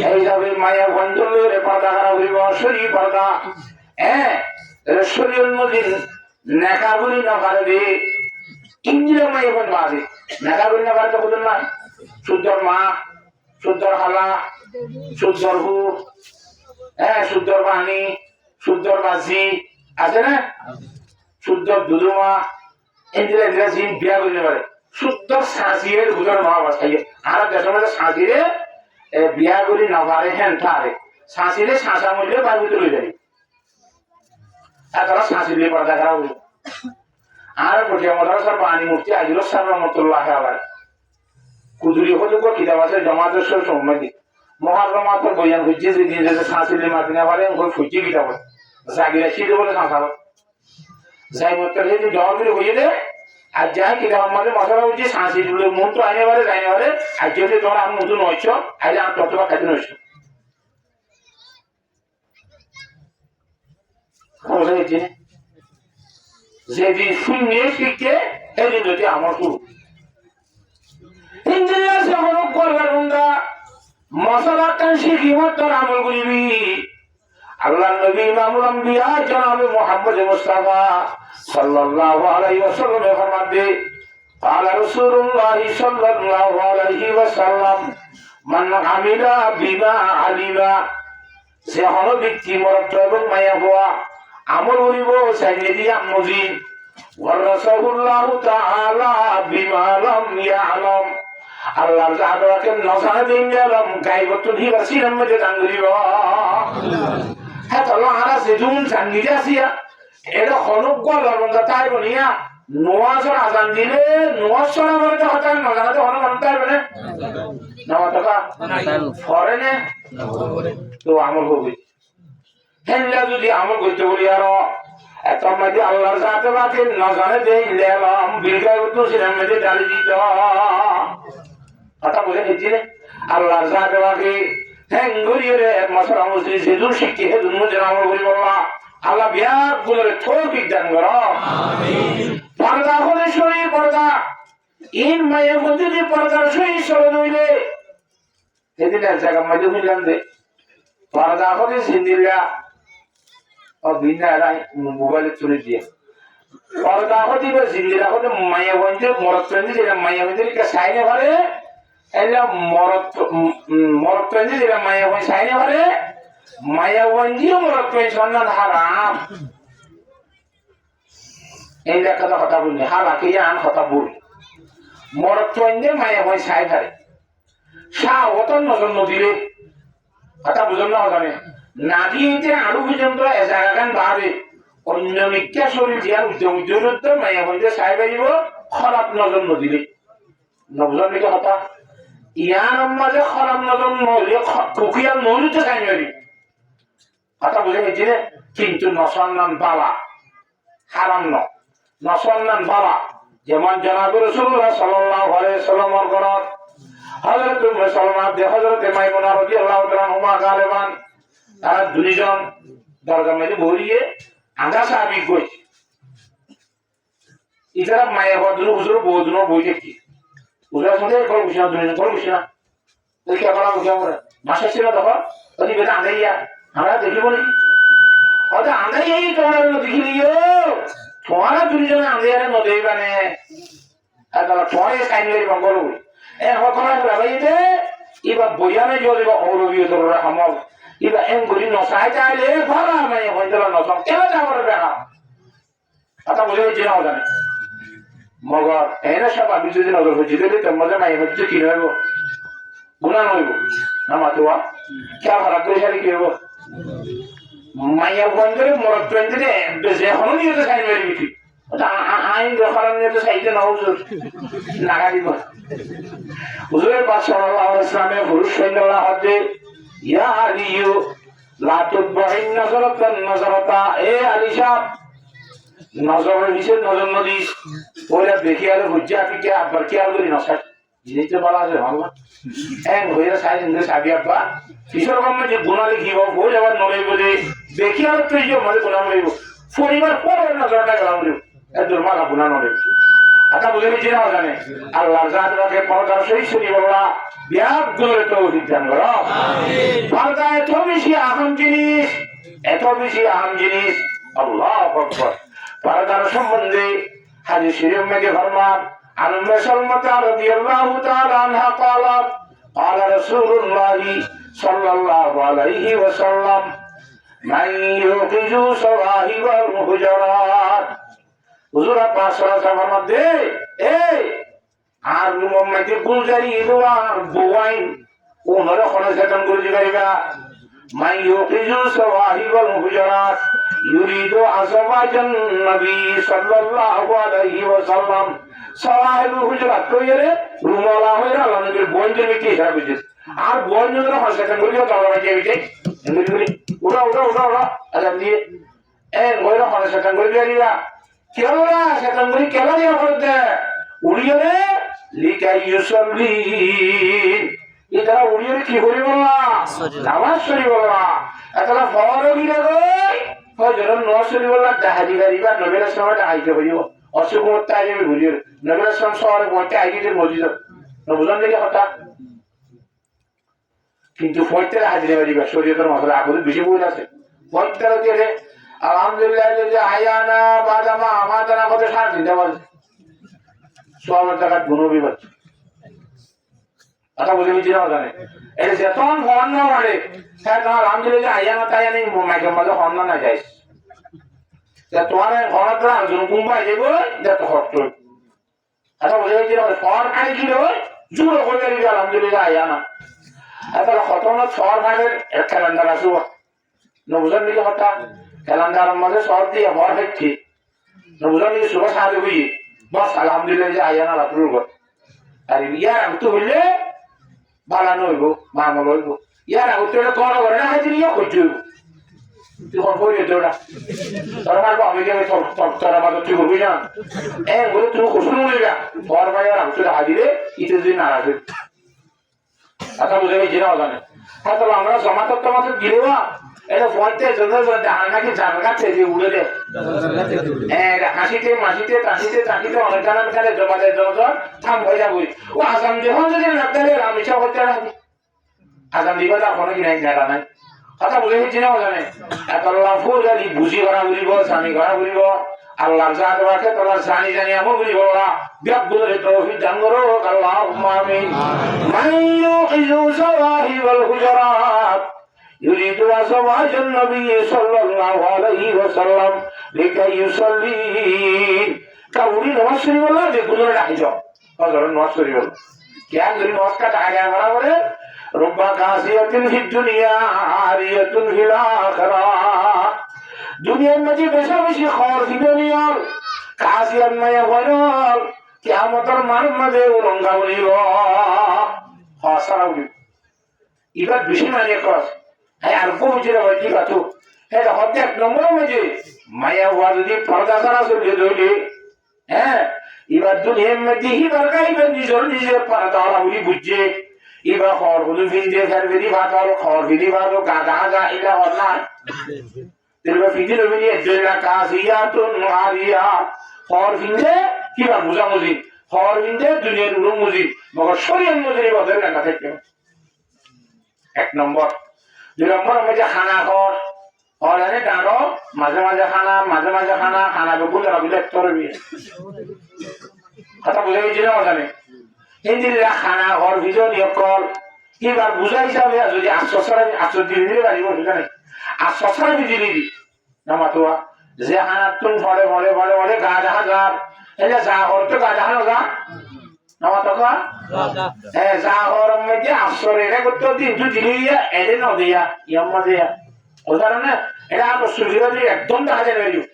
এইভাবে মায়া বন্ধুরে পর্দা করা হইব শরীর পর্দা হ্যাঁ শরীর মদিন নেকাগুলি না পারবে ইন্দিরা মা এখন বাদে নেকাগুলি না পারবে বুঝুন না শুদ্ধর মা শুদ্ধর হালা শুদ্ধর হু হ্যাঁ শুদ্ধর বাণী শুদ্ধর বাজি আছে না শুদ্ধর দুধুমা ইন্দিরা ইন্দিরা জিন বিয়া করতে পারে শুদ্ধর শাঁসিয়ের ভুতর মা বাসাইয়ে আর দেশের মধ্যে শাঁসিরে বিয়া করি না পারে হ্যাঁ তারে শাঁসিরে শাঁসা মূল্যে বাড়ি ভিতরে লই যাবে তারা শাঁসি দিয়ে পর্দা করা হইল আর পটিয়া মাদ্রাসার বাণী মূর্তি আজিল সাহেব রহমতুল্লাহ আবার কুদুরি হতে কিতাব আছে জমাতের সময় দিক মহারমাত বইয়ান হচ্ছে যে দিয়ে যেতে শাঁসিলে মাতি না পারে ওই ফুচি কিতাব জাগিরা শিখে বলে শাঁসাব যাই মতো জমা করে হইয়ে দে আর যাই কিতাব আমাদের মশলা হচ্ছে শাঁসি মন তো আইনে পারে যাইনে পারে আর যেহেতু তোমার আমি নতুন নয়ছ আইলে আমি ততবা খাইতে নয়ছ যেদিন শূন্য শিখে সেদিন যদি আমার শুরু মশলাটা শিখি তোর আমল করিবি আল্লাহ নবী ইমামুল আম্বিয়া জনাবে মুহাম্মদ মুস্তাফা সাল্লাল্লাহু আলাইহি ওয়াসাল্লাম ফরমাতে قال رسول الله صلى الله عليه وسلم من عمل بما علم সে হলো ব্যক্তি মরত এবং মায়া হওয়া আমল করিব চাইলে দিয়া মজিদ ওয়ারাসাহুল্লাহু তাআলা বিমা লাম ইয়ালাম আল্লাহ জাহাদাকে নসানা দিন গেলাম গায়বত দিবাসি নামে জাঙ্গিব হ্যাঁ তো আল্লাহ আরা সেজুন জাঙ্গিতে আসিয়া এটা খনক গলরঙ্গা তাই বনিয়া নোয়াজর আজান দিলে নোয়াজর বলতে হতান নজানাতে হন মানতে পারবে না নামা টাকা ফরেনে তো আমল করবে হেনলা যদি আমল করতে বলি আর এত মধ্যে আল্লাহর সাথে বাকি নজানে দেই লেলাম বিলগায় উঠতো সিনেম মধ্যে ডালি দিত কথা বুঝে নিচ্ছি রে আল্লাহর সাথে বাকি হ্যাঙ্গুরিয়ে রে মশলা মুসলি সেদুর শিখি হেদুর মুজে আমল করি বললা আল্লাহ বিয়ার গুলোরে তৌফিক দান করো আমিন পর্দা হলে শরীর পর্দা ইন মায়ের মধ্যে যে পর্দার শরীর সরদ হইলে সেদিন এক জায়গা মধ্যে বুঝলাম যে পর্দা হলে সিন্দিরা ও বিনা রাই মোবাইলে চলে দিয়ে পর্দা হতে বা সিন্দিরা হতে মায়া বন্ধে মরত পেন্দি যেটা মায়া বন্ধে কে সাইনে ভরে এলা মরত পেন্দি যেটা মায়া বন্ধে সাইনে ভরে মায়া বন্ধিও মরত পেন্দি সন্ধান হারাম এই লেখাটা কথা বললি হালাকে আন কথা বল মরত পেন্দি মায়া বন্ধে সাই ধরে শাহ অতন নজর নদীরে কথা বুঝল না জানে নাদিতে আলু পর্যন্ত জায়গা গান বাড়ে অন্য মিথ্যা শরীর জিয়ার উদ্যম মাইয়া হইতে চাই পারিব খারাপ নজর নদিলে নবজন দিকে হতা ইয়ার মাঝে খারাপ নজর নহলে কুকিয়ার নহলিতে চাই পারি কথা বুঝে গেছি রে কিন্তু নসন্নান বাবা হারাম নসন্নান বাবা যেমন জনাব রাসূলুল্লাহ সাল্লাল্লাহু আলাইহি ওয়াসাল্লামের ঘরত হযরত উম্মে সালমা হযরত মাইমুনা রাদিয়াল্লাহু তাআলা আনহা গালেবান তারা দুইজন দরজা মেরে বইয়ে আঙ্গা সাহাবী কই ইতারা মায়ের বদল হুজুর বউদুনো বই দেখি হুজুর সঙ্গে কল বসে না দুইজন কল বসে না দেখি আমরা উঠে আমরা মাসা ছিল তখন ওই বেটা আঙ্গাইয়া আমরা দেখিব নি ওটা আঙ্গাইয়াই তোমরা দেখিলিও তোমারা দুইজনে আঙ্গাইয়ারে নদেই বানে আর তারা তোমারে কাইনলে মঙ্গল হই এ হকরা লাগাইতে ইবা বয়ানে জরিবা অরবিয়তর রহমত ইবা এম গরি নসাই চাইলে ভাড়া মাই হইতলা নসম কেন যাবর বেড়া কথা বুঝে গেছি না জানে মগর এনে সব আমি যদি নজর হচ্ছে দিলে তোমাদের মাই হচ্ছে কি হইব গুনাহ হইব না মাতুয়া কে ভাড়া করে সারি কি হইব মাইয়া বন্ধরে মরত পেন্দিতে বেজে হনো নিয়ে তো সাইন মেরে বিটি ওটা আইন দরকার নিয়ে তো সাইতে না হুজুর লাগা দিব হুজুরের পাক সাল্লাল্লাহু আলাইহি ওয়াসাল্লামের পুরুষ সাল্লাল্লাহু আলাইহি ইয়া আলিয়ু লা তুবাইন নজরাতান নজরাতা এ আলী সাহেব নজরের নিচে নজর নদিস ওরা দেখি আর হুজ্জা পিকে আবার কি আর করি নসাই জিনিসটা বলা আছে ভালো এন হইরা সাইজ ইন্দে সাবি আব্বা কিশোর গম্মে যে গুনাহ লিখিব বই আবার নলেই বলে দেখি আর তুই যে মনে গুনাহ লইব পরিবার পরে নজরটা গেলাম লইব এ দুর্মালা গুনাহ নলেই আতা বুঝে গেছি না জানে আল্লাহর জাতকে পরকার সহি শুনি বলা বিয়াত গুলোর তৌফিক দান করো আমিন পর্দা এত বেশি আহম জিনিস আল্লাহু আকবার পর্দার সম্বন্ধে হাদিস শরীফ মধ্যে ফরমান عن ام سلمة رضي الله تعالى عنها قالت قال رسول الله صلى الله عليه وسلم من يوقظ صواحب الحجرات হুজুর পাক সাল্লাল্লাহু আলাইহি ওয়াসাল্লাম দে এই আর মুহাম্মদে গুলজারি দুয়ার বুয়াইন ওনরে কোন সেতন করে দিবাইবা মান ইউকিজু সাওয়াহিবাল হুজরাত ইউরিদু আযওয়াজান নবী সাল্লাল্লাহু আলাইহি ওয়াসাল্লাম সাওয়াহিবুল হুজরাত কইরে রুমালা হইরা আল্লাহর বন্ধের কি হিসাব হইছে আর বন্ধের কোন সেতন করে দিও তাহলে কি হইছে এমনি উড়া আলাম দিয়ে এর ওইরা কোন সেতন করে দিবা কেলা সেতন করে কেলা দিয়া করতে উড়িয়ে লিকাই ইউসাল্লিন এটা উড়িয়ে কি করি বললা নামাজ পড়ি বললা এটা ফরজ কি কই ফজর নামাজ পড়ি বললা দাহাজি গারিবা নবীর সময়টা আইতে হইব অসুকুমত তাই আমি ভুলিও নবীর সময় সবার পথে আইতে মসজিদ বুঝান দেখি কথা কিন্তু ফজর হাজিরা গারিবা শরীয়তের মশলা আগুন বেশি বই আছে ফজর দিয়ে আলহামদুলিল্লাহ যে আয়ানা বাদামা আমাদানা কত সার দিতে বল সবার টাকা গুণবি বাচ্চা কথা বুঝে বুঝি না জানে এটা যেতন হন না মানে হ্যাঁ তোমার আলহামদুলিল্লাহ আয়ানা তাই আমি মাইকের মাঝে হন না যাই তোমার ঘরটা একজন কুম্বাই যাবো যত কষ্ট কথা বুঝে বুঝি না সর খালি ছিল জুড়ো করে দিবি আলহামদুলিল্লাহ আয়ানা তাহলে খতমত সর ভাগের এক ক্যালেন্ডার আসবো নবুঝার দিকে কথা ক্যালেন্ডারের মাঝে সব দিয়ে ভর হচ্ছে নবুঝার দিকে শুভ সাহায্য হইয়ে বস আলহামদুলিল্লাহ যে আয়ানা রাত্রুর ঘর আর ইয়ার আগতে হইলে বালানো হইব মামল হইব ইয়ার আগতে হইলে কর ঘরে না খাইতে নিয়ে করতে হইব তুই কর করি হইতে ওটা তোর মারবো আমি যে তোর মাঝে তুই করবি না বলে তুমি কসুন হইবা ঘর বাইরে আগতে হাজিরে ইতে যদি নারাজ হইব কথা বুঝে গেছি না জানে হ্যাঁ তাহলে আমরা জমা করতে মাত্র দিলেও এটা ফোনতে নাকি জানগা থেকে উড়ে দে হাসিতে মাসিতে টাকিতে অনেক জানান কালে জমা দেয় জনজন থাম হয়ে যাবই ও আসাম যখন যদি নাকদালে রামিশা হতে রাখি আসাম দিবা কোনো কি নাই জায়গা নাই কথা বুঝে গেছি না জানে এত লাফু জানি বুঝি করা বলিব স্বামী করা বলিব আল্লাহর জাত রাখে তোলা জানি আমল বলিব বিয়াগুলোর তৌফিক দান করো আল্লাহুম্মা আমিন মাইয়ুকিজু সাওয়াহিবাল হুজরাত يريد أزواج النبي صلى الله عليه وسلم لكي يصلين كأولي نوصري والله بيقولون الحجاب هذا نوصري والله क्या गरीब नौका टाइगर वाला बोले रुब्बा कासियतिन फी दुनिया आरियतुन फिल आखिरा দুনিয়ার মাঝে বেশি খর ফিদনিয়ল কাজিয়ান মায়া বয়ল কিয়ামতের মানব মাঝে উলঙ্গা বলিব হসারা বলিব এবার বেশি মানে কস হ্যাঁ আর বুঝিরে হয় কি কথা হ্যাঁ হতে এক নম্বর মাঝে মায়া হওয়া যদি পর্দা ছাড়া চলিয়ে ধরলে হ্যাঁ এবার দুনিয়ার মধ্যে হিবার গাইবে নিজের পর্দা বলি বুঝছে এবার খর হলু ফিন্দে ফেরবেরি ভাত আর খর ফিরি ভাত গাদা গা এটা হল না তেলবে ফিদি রবিনি এজলা কাসিয়াতুন আরিয়া খর ফিন্দে কিবা বুঝামুজি খর ফিন্দে দুনিয়ার উলুমুজি মগর শরীর মুজি বদল না থাকে এক নম্বর দুই নম্বর মধ্যে খানা খর খরানে ডানো মাঝে মাঝে খানা বেগুন রাবিলে তরবি কথা বুঝে গেছি না জানে হিন্দিরা খানা ঘর ভিজন ইয়কল এবার বুঝা হিসাবে যদি আশ্চর্য দিলে পারিব সেখানে আশ্চর্য দিলি দি নামাতোয়া যে খানার তুম ভরে গা যাহা যার এলে যা হর তো গা যাহা নগা নামাতোয়া হ্যাঁ যা হর মধ্যে আশ্চর্য এটা করতে দিন তুই দিলি এলে ন দিয়া ইয়াম্মা দিয়া ও কারণে এটা সূর্য একদম দেখা যায় বেরিয়ে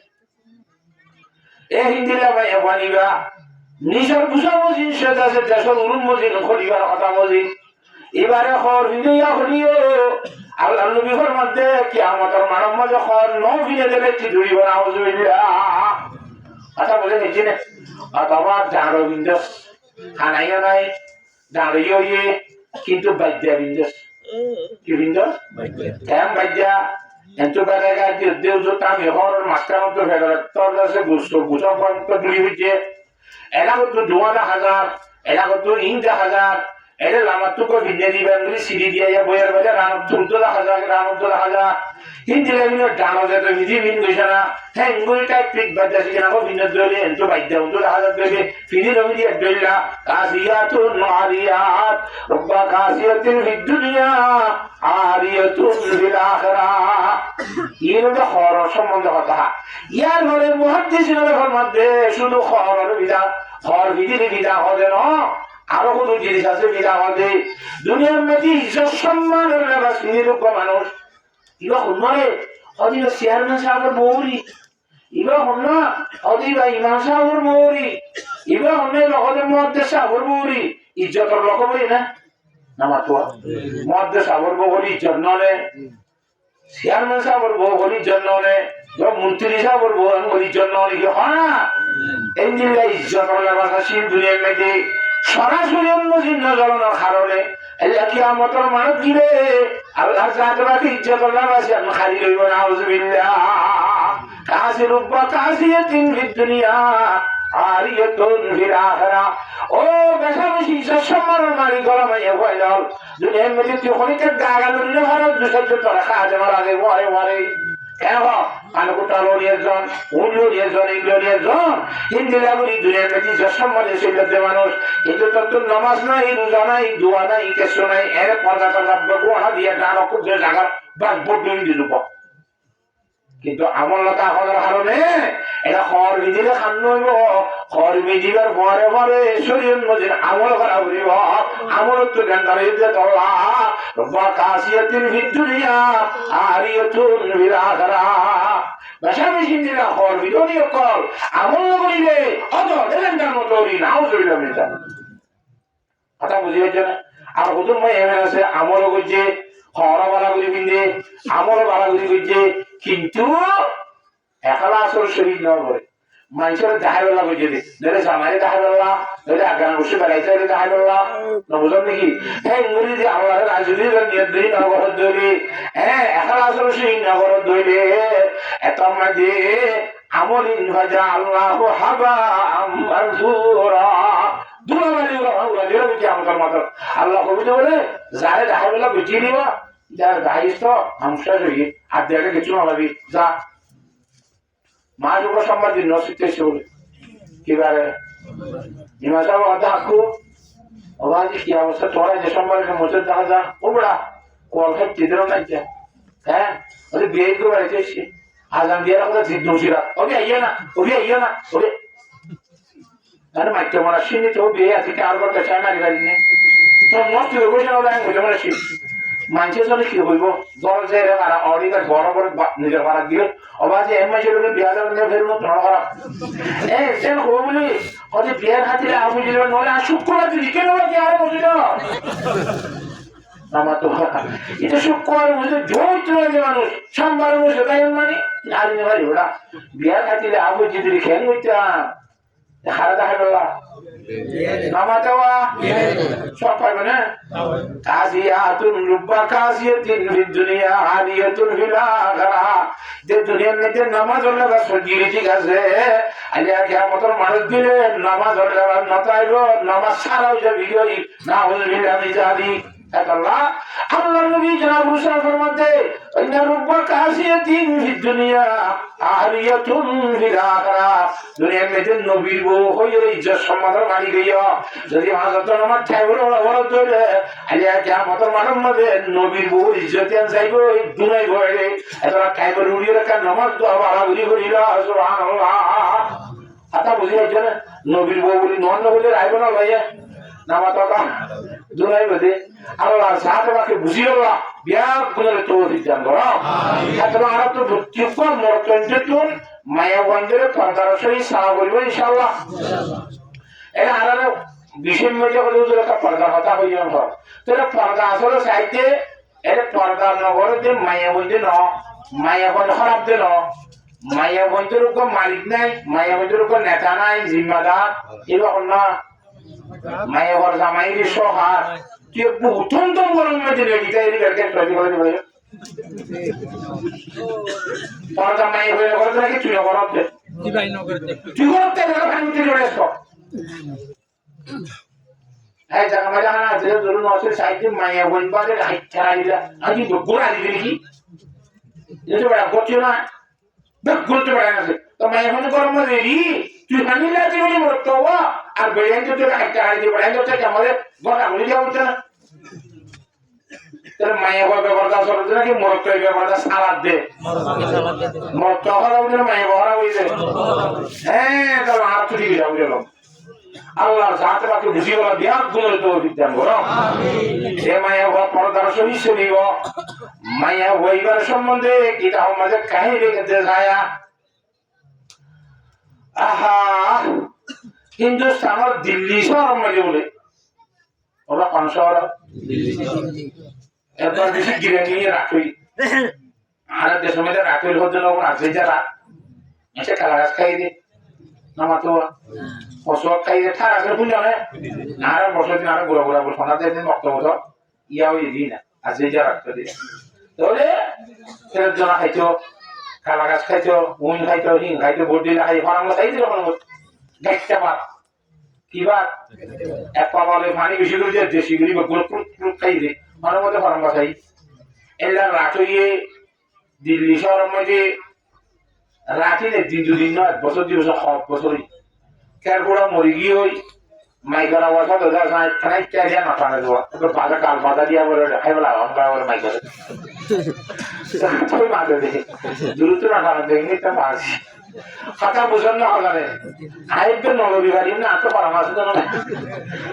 এ হিন্দিরা ভাই বানিবা নিজের বুঝাবুঝি সেটা আছে দেশের উলুমুজি খরিবার কথা বুঝি এবারে খর ভিডিয়া হলিও আল্লাহ নবীর মধ্যে কিয়ামতের মানব মাঝে খর ন ভিড়ে দিলে কি ধরিব না বুঝিলা কথা বলে নিচ্ছি না অথবা ডাঁড়ো বিন্দস খানাইও নাই দাঁড়িয়ে ইয়ে কিন্তু বাদ্যা বিন্দস কি বিন্দস কেম বাদ্যা এত বেড়ায় দেউ আমি হর মাস্টার মতো ফেলে তোর কাছে গুছো পর্যন্ত দুই হয়েছে এরা করতো 2000 এরা করতো 3000 এরা লামাতুকো ভিন্নে দিবেন বলে সিডি দিয়ে বইয়ের বাজার রাম 14000 হিন্দি লাইন ডানো যেত হিন্দি ভিন গইছে না হ্যাঁ ইংলিশটা পিক বাজা শিখে না ভিন্ন দলে এত বাইদ্য 14000 দেবে ফিনি রবি দিয়ে দইলা কাসিয়াতুন আরিয়াত রব্বা কাসিয়াতুন ফিদ দুনিয়া আরিয়াতুন ফিল আখিরাহ ইনটা খর সম্বন্ধ কথা ইয়ার ঘরে মুহাদ্দিসিনের মধ্যে শুধু খরের বিধান খর বিধি হবে না আরো কোনো জিনিস আছে বিধা হবে দুনিয়ার মধ্যে ইজ্জত সম্মানের লেবাস নিরূপ মানুষ ইবা শুনবে অদিব চেয়ারম্যান সাহেবের বৌরি ইবা শুন অদিবা ইমাম সাহেবের বৌরি ইবা শুনে লগতে মহাদ্দেশ সাহেবের বৌরি ইজ্জতের লোক বলি না নামাতোয়া মহাদ্দেশ সাহেবের বৌরি ইজ্জত নলে চেয়ারম্যান সাহেবের বৌরি ইজ্জত নলে মন্ত্রী সাহেবের বৌরি ইজ্জত নলে হ্যাঁ এই জিনিস ইজ্জতের লেবাস আছে দুনিয়ার মধ্যে সরাসরি অন্য চিহ্ন জ্বলানোর কারণে কিয়ামতের মানুষ দিলে আল্লাহ জাতবাকে ইজ্জত আছে আমি খালি রইব না আউযুবিল্লাহ কাসির রব্বা কাসিয়াতিন ফিদ দুনিয়া আরিয়াতুন ফিল আখিরাহ ও বেশি সম্মানের মালিক গলামাইয়া কইলাল দুনিয়ার মধ্যে তুই হলিতে গাগালো নিলে ভারত দুসজ্জ তোরা খাজে মারাগে মরে কেন আনুকুটা লোরিয়াজন উলোরিয়াজন ইংলোরিয়াজন হিন্দি লাগুরি দুনিয়ার মধ্যে যে সম্মানে ছিল মানুষ কিন্তু তোর নামাজ নাই রোজা নাই দোয়া নাই কিছু নাই এর পর্দাটা লাগবে গোড়া দিয়ে ডানো খুঁজে জাগার বাদ বদলিয়ে দিল কিন্তু আমল লতা হওয়ার কারণে এটা খর বিধিলে খান নইব খর বিধিবার পরে শরীর মজির আমল করা করিব আমল তো গান্ধার ইজ্জত আল্লাহ রব্বা কাসিয়াতিন ফিদ দুনিয়া আরিয়াতুন ফিল আখিরাহ বেশি দিনা খর বিধি কল আমল করিলে অত দেলেন্দার মতো নাউজুবিল্লাহ মিন যালিক কথা বুঝি হচ্ছে না আর হুজুর মই এমন আছে আমল করছে খর বালা করি পিন্দে আমল বালা করি করছে কিন্তু একলা আসল শরীর না করে মানুষের দাহাই বেলা বুঝে দিই ধরে জামাই দাহাই বেলা ধরে আগান বসে বেড়াইতে দাহাই বেলা না বুঝলাম নাকি হ্যাঁ ইংরেজি দিয়ে আল্লাহ রাজুরি নিয়ত ধরি নগর ধরি হ্যাঁ একলা আসল শরীর নগর ধরে এত মাঝে আমলিন ভাজা আল্লাহ হাবা মানসুরা দুলাবালি ওরা বুঝি আমার মাত্র আল্লাহ কবিতা বলে যারে দাহাই বেলা বুঝিয়ে দিবা যার দাহিস তো হামসা জড়িয়ে আর দেখে কিছু নলাবি যা মা যুব সম্বাদী নসিতে এসে বলে কিবারে ইমা সাহেব অর্ধা হাকু অবাজি কি অবস্থা তোরা যে সম্বাদকে মোচের দেখা যা ও বড়া কল খাই চিত্র নাই যা হ্যাঁ ওদের বিয়ে করে বাড়িতে এসে আজান দিয়ে রাখা জিদ্দুসিরা ওকে আইয়া না ওকে আরে মাইকে মনে শুনি তো বিয়ে আছে কি আর করতে চায় না গাড়ি নিয়ে তোর মস্ত বসে না ওরা বুঝে মনে শুনি মানুষের জন্য কি হইব দল যে অডিকার বড় বড় নিজের ভাড়া দিয়ে অবা যে এম মাসের লোকে বিয়া দেওয়া ফেরবো ধরা করা তেল হবো বলি হয়তো বিয়ার খাতিরে আবু দিল নলে আর শুক্রবার দিলি কেন আরো বসি না আমার তো এটা শুক্রবার বসে ধৈর্য হয়েছে মানুষ সোমবার বসে তাই মানে আর ভাই ওরা বিয়ার খাতিরে আবু দিদি খেয়াল হইতাম হারা দেখা গেল নামা দেওয়া সব পারবে না কাজিয়াতুন রুব্বা কাজিয়াতিন ফিদ দুনিয়া আলিয়াতুন ফিল আখিরা যে দুনিয়ার মধ্যে নামাজ হলে বা সজিয়ে ঠিক আছে আলিয়া কিয়ামতের মানুষ দিলে নামাজ হলে নতাইব নামাজ ছাড়াও যে বিজয়ী না হলে আমি জানি আল্লাহ আল্লাহ নবী জনাব মুসাফির ফরমাতে ইন্না রুব্বা কাজিয়াতিন ফিদ দুনিয়া আলিয়াতুন ফিল আখিরা দুনিয়ার মধ্যে নবীর বউ হয়ে ইজ্জত সম্মানের মালিক হইয়া যদি হযরত ওমর ঠাকুর ওরা ধরে আলিয়া কিয়ামতের মাঠের মধ্যে নবীর বউ ইজ্জত চাইব দুনাই ভরে এতটা ঠাকুর উড়িয়ে রাখা নামাজ তো আবার উড়ি করিল সুবহানাল্লাহ আতা বুঝি হচ্ছে না নবীর বউ বলি নন বলে রাইব না ভাইয়া নামাজ তো দুনাই বলে আল্লাহ সাথে বাকি বুঝিও বিয়া করে তো দিতাম বড় এতটা আর তো ভুক্তিপ মরতন্তুন মায়া বন্ধের পর্দারসই সারা বলবো ইনশাআল্লাহ এর আলাদা বিশেষ মধ্যে করে যদি একটা পর্দা কথা হয়ে যান সব তো এটা পর্দা আসলে চাইতে এটা পর্দা নগরে যে মায়া বন্ধে ন মায়া বন্ধ খারাপ দে ন মায়া বন্ধের উপর মালিক নাই মায়া বন্ধের উপর নেতা নাই জিম্মাদার এরকম না মায়া বর জামাইরি সহার তুই অত্যন্ত বড় মধ্যে রেডিটা এর বেরকে তৈরি করে দিবে পর্দা মাই হয়ে করতে নাকি তুই করতে তুই ভাই ন করতে তুই করতে গেল ভাঙতে জড়ে আসো এই জায়গা মজা না যে ধরুন আছে সাইডে মাইয়া বলবারে হাইট ছাড়াইলা আমি গোড়া দিবি কি যেটা বড় করছ না দেখ করতে পারে না তো মাইয়া ফোন করম রেডি তুই ফানিলা দিবি মরতো আর বেড়াই তো হাইট ছাড়াই দিবি বেড়াই তো আমাদের গোড়া বলি যাও না তাহলে মাইয়া বাবা বর্দা সরতে নাকি মরতো এই ব্যাপারটা সালাদ দে মরতো হওয়ার বলে মাইয়া বড়া হইছে হ্যাঁ তাহলে আর তুই যাও গেল আল্লাহর জাতে বাকি বুঝি বলা দিয়া গুণের তো বিদ্যান বড় সে মাইয়া বাবা পর্দার সহিত শুনিব মাইয়া হইবার সম্বন্ধে কিটা মাঝে কাহিনী রেখে যায় আহা হিন্দুস্তানের দিল্লি শহর মাঝে বলে ওরা কোন শহর এবার বেশি গিরে নিয়ে রাখি আর দেশের মধ্যে রাখি হচ্ছে না আছে যারা এসে কালা গাছ খাই দে নামা তো পশু খাই দে ঠার আছে বুঝলো না আর বছর দিন আর গোড়া গোড়া শোনাতে রক্ত মতো ইয়া হয়ে দিই না আছে যা রাখতে দিয়ে তাহলে ফেরত জনা খাইছো কালা গাছ খাইছো উইন খাইছো হিং খাইছো ভোট দিলে খাই ফরাঙ্গ খাই দিল দেখতে পার কিবা এক পা বলে পানি বেশি করে দিয়ে দেশি গুলি বা গোল খাই দে মনের মধ্যে ফরাঙ্গ খাই এলা রাত হইয়ে দিল্লি শহরের মধ্যে রাতিলে দিন দুদিন নয় বছর দুই বছর সব বছরই কেরপুরা মরি গিয়ে ওই মাইকার আওয়াজ হতো খানাই চাইয়া না টানে দেওয়া ওকে বাজা কাল বাজা দিয়া বলে দেখাই বলে অঙ্কা বলে মাইকারে মাঝে দেখে দ্রুত না টানা দেখি তা মারছি কথা বুঝেন না হলারে আরেকজন নলবিবাড়ি না আত্ম পরামর্শ জানো না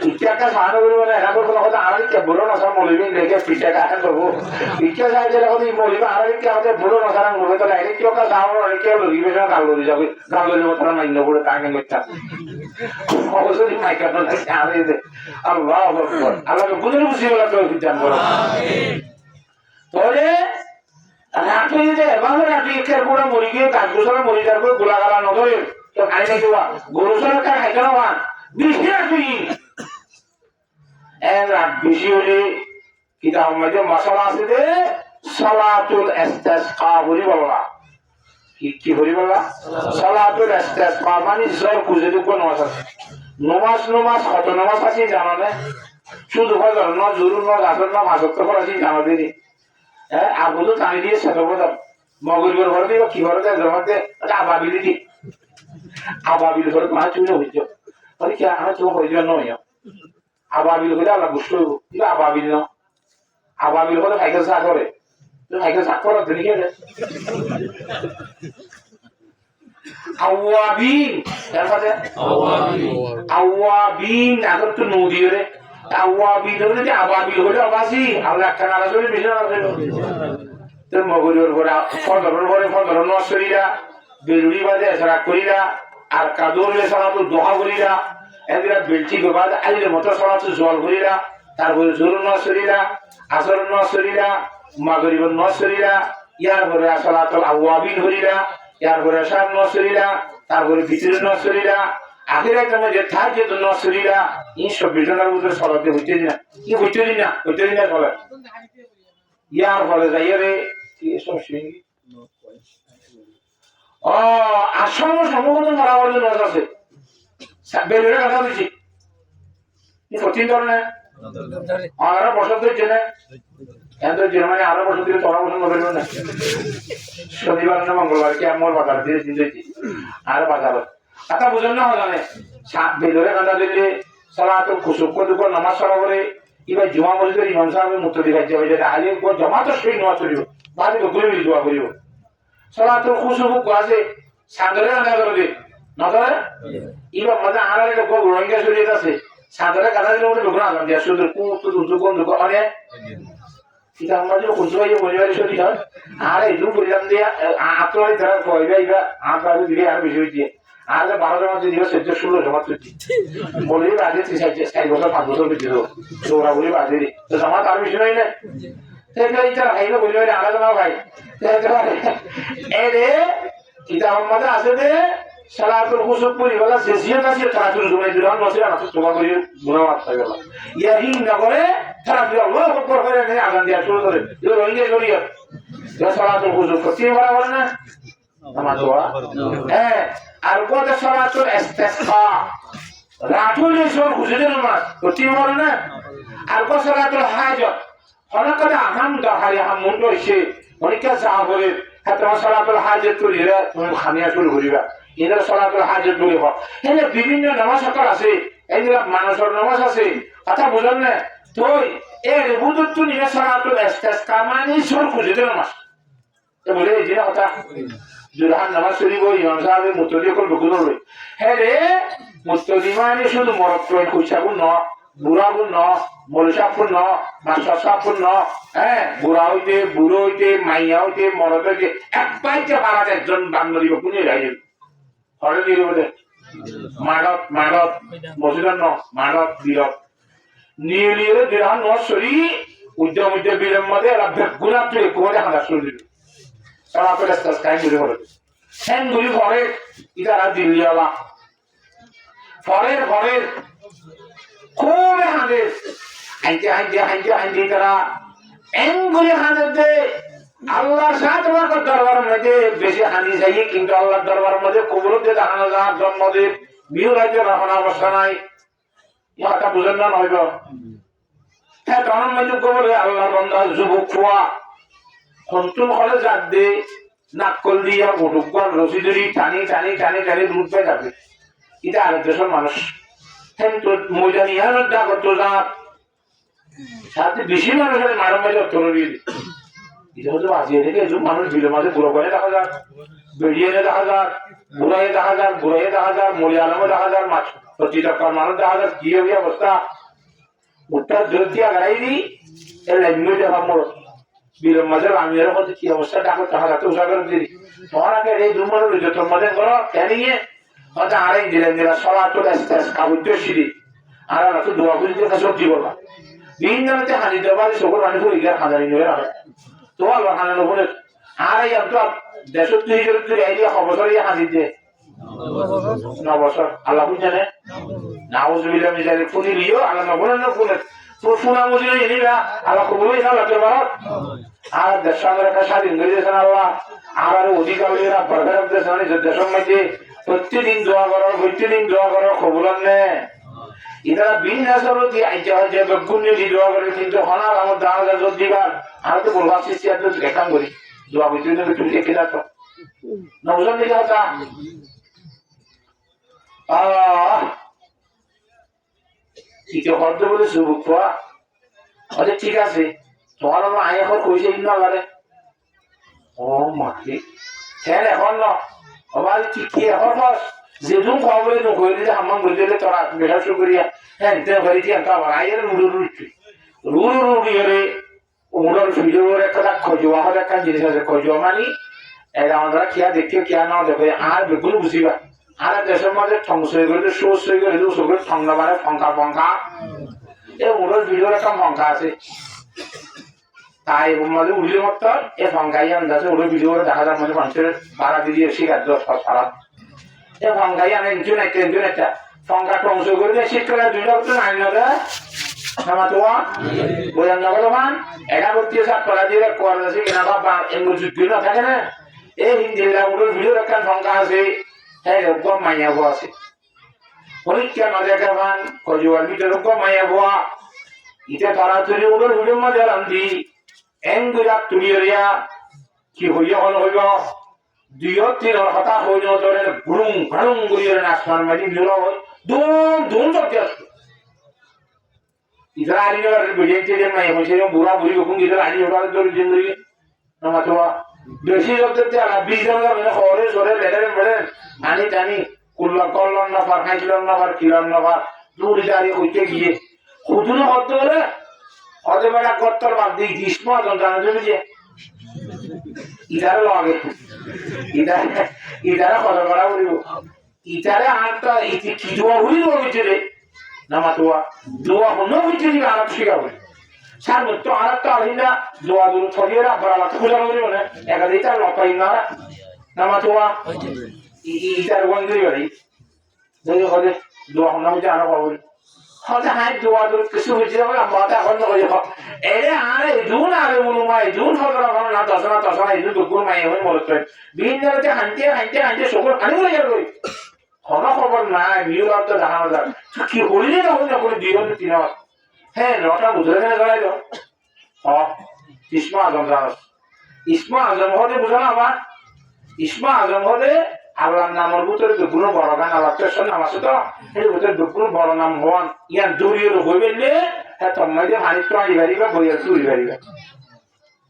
ইচ্ছা একটা সাহায্য করবো না এরা করবো না কথা আর কে বুড়ো নশা মলিবি দেখে পিঠা কাটা করবো ইচ্ছা সাহায্য কথা মলিবি আর কে আমাদের বুড়ো নশা মরবে তো ডাইরেক্ট কেউ কাজ আমার অনেকে লড়িবে না গাল লড়ি যাবে গাল লড়ি মতো মাইন্য করে তাকে মিথ্যা অবশ্যই মাইকা তো আরে আল্লাহ আল্লাহকে বুঝে বুঝি বলা তো বিধান করো তাহলে রাখি যে এভাবে রাখি একের পুরো মরি গিয়ে গাছ গোসলে মরি যার করে গোলা গালা নধরে তো খাই নাই দেওয়া গরুসলের কার খাইতে না বেশি রাখি রাত বেশি হলে কিতা মধ্যে মশলা আছে যে সালাতুল ইস্তিসকা বলি বলা কি বলি বলা সালাতুল ইস্তিসকা মানে জোর খুঁজে দিব নামাজ আছে নামাজ কত নামাজ আছে জানো না শুধু ফজর না জুরুর না আসর না মাসক তো আছে জানো দিদি হ্যাঁ আবুল টানি দিয়ে সেটা বোঝা মগরিবের ঘরে দিব কি ঘরে দেয় জমাতে আবাবিলি দি আবাবিল ঘরে মা চুলে হইছ বলে কি আমার চোখ হয়ে যাবে নয় আবাবিল হলে আল্লাহ বুঝতে হইব কিন্তু আবাবিল ন আবাবিল হলে সাইকেল চা করে সাইকেল চা করার দিন গেলে আওয়াবিন তার সাথে আওয়াবিন আগর তো নদী রে আওয়াবিল যদি আবাবিল হলে আবাসি আল্লাহ একটা নারা চলে বেশি নারা চলে তো মগজুর পরে ফজর নসরিরা বেলুড়ি বাজে এসরা করিরা আর কাদুরলে সালাতু দোহা করিরা এদিরা বেলচি গোবাদ আইলে মতো সালাতু জল করিরা তারপরে জোর নসরিরা আসর নসরিরা মাগরিব নসরিরা ইয়ার পরে সালাতুল আওয়াবিল হরিরা ইয়ার পরে শাম নসরিরা তারপরে বিতির নসরিরা আখিরাতের মধ্যে তাহাজ্জুদ নসরিরা এই সব বিজনার উপরে সালাতে হইতে না কি হইতে না চলে ইয়ার পরে যাইরে কি সব শুনি আসন্ন সম্ভবত মারাবার জন্য আছে বেলুড়ে কথা দিচ্ছি কঠিন ধরনের 11 বছর ধরে না এত মানে 11 বছর ধরে 13 বছর নবেল না শনিবার না মঙ্গলবার কি আমার বাজার দিয়ে দিয়েছি আর বাজার কথা বুঝেন না জানে বেলুড়ে কথা দিলে সালাতুল কুসুফ করে নামাজ পড়া করে এবার জুমা মসজিদের ইমাম সাহেবের মূর্তি দেখাই যাবে যেটা আগে জমা তো সেই নেওয়া চলিব বাড়ি তো ঘুরে দোয়া করিব সালাতুল কুসুফ আছে সাদরে আদায় করবে না ধরে এবার মজা আড়ালে লোক রোহিঙ্গা শরীর আছে সাদরে কাদা দিলে ওটা ঢুকনা আদাম দিয়া শুধু কুমুক্ত দুটো কোন ঢুকো অনেক এটা আমাদের কুসুমাই পরিবারের শরীর হয় আর এই দু পরিলাম দিয়ে আত্মহাই তারা কইবে এইবা আত্মহাই দিলে আর বেশি হইছে আর 12 মাসে দিবে 16 জমা তুই বলি আগে 6 বছর 5 বছর দিল তোরা বলি বাজে তো জমা তার বেশি হয় না তাই এটা হাইলো বলি আলাদা না ভাই এরে কিতা আমাদের আছে যে সালাতুল কুসুফ পড়ি বলা শেষিয়ে কাছে তারাতুল জুমাই দিলাম নসিরা না তোমা করি গুনাহত হয়ে গেল ইয়াহি না করে তারাতুল আল্লাহু আকবার করে নে আগান দিয়া শুরু করে এই রোহিঙ্গা শরীয়ত যে সালাতুল কুসুফ করতে বরাবর না নামাজ পড়া হ্যাঁ আর কোন সালাতুল ইস্তিসকা রাতুল সর খুঁজে নামাজ করতে বরাবর না আর কোন সালাতুল হাজত হলাকাদা আহাম দাহারি আহামুন দইছে অনেক সাহাবরে হাতে সালাতুল হাজত করিরা তুমি খামিয়া শুরু করিবা এদের সালাতুল হাজত বলি হয় এখানে বিভিন্ন নামাজ সকল আছে এইগুলা মানুষের নামাজ আছে কথা বুঝলেন না তুই এর বুঝত নিয়ে সালাতুল ইস্তিসকা মানে সর খুঁজে নামাজ তো বলে এই যে কথা দুরহান নামাজ শরীফ ইমাম সাহেবের মুতলি করে ঢুকুন হবে হ্যাঁ রে মুতলি মানে শুধু মরক করে খুঁজাবো ন বুড়াবো ন মলসাপুর ন মাস্টার ন হ্যাঁ বুড়া হইতে বুড়ো হইতে মাইয়া হইতে মরদ হইতে এক পাইতে পারাতে একজন বান্ধবী কোনে যাই হরে দিয়ে বলে মানত মসজিদের ন মানত বিরত নিয়ে দুরহান ন শরী উদ্যম বিলের মধ্যে গুণা তুই কোনে হাঁটা শুরু সালাতুল ইস্তিসকা গুলি করে গুলি করে ইতারা দিল্লিওয়ালা ফরের খুব হাঁদে হাঁটতে তারা এনগুলি হাঁদে আল্লাহর সাথে দরবারের মধ্যে বেশি হানি যাই কিন্তু আল্লাহর দরবারের মধ্যে কবুলতে দেখানো যাওয়ার জন্মদিন বিহু রাজ্যে রাখানো অবস্থা নাই ইহাটা বুঝেন না নইব হ্যাঁ তখন মধ্যে কবলে আল্লাহ বন্ধা যুবক খোয়া সন্তুল হলে যাক দে নাকল দিয়া বটুকার রসি ধরি টানি দুধ পেয়ে যাবে এটা আরেক দেশের মানুষ কিন্তু ময়দানি দা করতো যাক সাথে বেশি মানুষের মারো মাঝে অর্থনীতি এটা হচ্ছে বাঁচিয়ে থেকে এসব মানুষ বিলের মাঝে বুড়ো করে দেখা যাক বেরিয়ে দেখা যাক বুড়াইয়ে দেখা যাক মরি আলমে দেখা যাক মাছ 25 টাকার মানুষ দেখা যাক কি হবে অবস্থা উত্তর জোর দিয়ে আগাই দিই এর লাইন দেখা মোড় বিলের মাঝে রামিয়ার মধ্যে কি অবস্থা ডাকো দেখা যাচ্ছে উষাগর দিদি তোমার আগে এই দুমর তোর মধ্যে করো নিয়ে হয়তো আরেক দিলেন সালাতুল ইস্তিসকা উদ্দেশ্যি আর তো দোয়া করি যে সবজি করবা দিন জানাতে হানি দেবার সকল মানুষ ইগার হাজারি নিয়ে রাখে তো আল্লাহ হানানো বলে আর এই তো দেশের তুই যদি এই যে অবসর ইয়ে হাজির দে 9 বছর আল্লাহ জানে নাউজুবিল্লাহ মিজারে ফুনি লিও আল্লাহ নবনে না ফুনে তো ফুনা মুজিরে নিবা আল্লাহ কবুলই না লাগতে পারো আর দেশের একটা স্বাধীন করে দিয়েছেন আল্লাহ আর অধিকারীরা বরকরাত দেশের দেশের মধ্যে প্রতিদিন দোয়া করো কবুল নে ইদারা বিনাসরতি আইজা যে বেগুনি দোয়া করে কিন্তু হনার আমার দাঁড়া জোর দিবার আর তো বলবা সৃষ্টি আর তো দেখাম করি দোয়া করতে একটু লিখে দাও নবজন দিকে হতা কি হর্দ বলে সুবুক খোয়া আচ্ছা ঠিক আছে তোমার আমার আয় এখন কইছে না লাগে ও মাকে হ্যাঁ এখন না আবার কি এখন যেদুম খবরে নকইলে হামাম বুঝলে তোরা বেশা শুকরিয়া হ্যাঁ তে বাড়িতে একটা আবার আয়ের রুড়ি উড়োর ভিডিওর একটা খোঁজোয়া হলে একটা জিনিস আছে খোঁজোয়া মানে এটা আমরা খেয়া দেখতে খেয়া না দেখে আর বেগুলো বুঝিবা আর দেশের মাঝে ধ্বংস হয়ে গেলে সোস হয়ে গেলে ওসবের ঠংনা মানে ফঙ্কা ফঙ্কা এই উড়োর ভিডিওর একটা ফঙ্কা আছে তাই মাঝে উড়লে মতো এই ফঙ্কাই আন্দাজে উড়োর ভিডিও দেখা যায় মানে মানুষের ভাড়া দিয়ে শিকার সারা এই ফঙ্কাই আনে একজন একটা ফঙ্কা ধ্বংস করে শীতকালে দুইটা করতে নাই না nama tua boyan na bolo man ega borti sa pala dire korda se kena ba engo juttu na থাকে না এই Hindi la ulo video rakkan fanga ase hey robbo maya bo ase পরীক্ষা না দেখা মান কজওয়ার ভিতরে robbo maya bo ite তাড়াতাড়ি উলো video মধ্যে রান্দি এঙ্গুরা তুলিয়া কি হইয়া হইল দুইও তিন কথা হইল তোরে গুড়ুং গুড়ুং গুড়িয়ে আসমান মাঝি মিলো দুম দুম করতে আসে इधर आ रही है और बिल्डिंग चीजें मैं मुझे जो बुरा बुरी हुकुम इधर आ रही है और जो जिंदगी ना मतलब बेसी लोग तो क्या बीस जन का मैंने खोरे सोरे लेकर बड़े आनी तानी कुल्ला कॉलर ना पार खाई किलोन ना पार दूर इधर ये कुछ किए खुद ना होते बोले और जो मेरा कोट्टर बात दी जिस्मा तो जान दो मुझे इधर लोगे इधर खोला बड़ा बुरी हो इधर आंटा इतनी किधुआ हुई लोग इधरे nama tua dua hono witiri anak siga boli san to anak ta hinda dua dulu thoriera bara khula boli mane eka dita lopai nara nama tua itar wangri bari doi hode dua hono jana boli hode hai dua dulu kisu witira bala mata hono hoye ere are dun are mulu mai dun hodra hono na tasana idu dukur mai hoy molotoi bin jarte hante sokol ani bole jar koi কোনো খবর নাই মিউরাম তো জানা যায় কি হইলে না হইলে করে দিও না তিন হ্যাঁ নটা বুঝলে না গলাই দাও ইসমা আজম জানো ইসমা আজম হতে বুঝো না আবার ইসমা আজম হতে আল্লাহর নামের ভিতরে দুগুণ বড় গান আল্লাহর নাম আছে তো এই ভিতরে দুগুণ বড় নাম হন ইয়ান দূরিয়ে হইবেলে হ্যাঁ তোমার যে হানিস তো আই বাড়িবা বইয়া চুরি বাড়িবা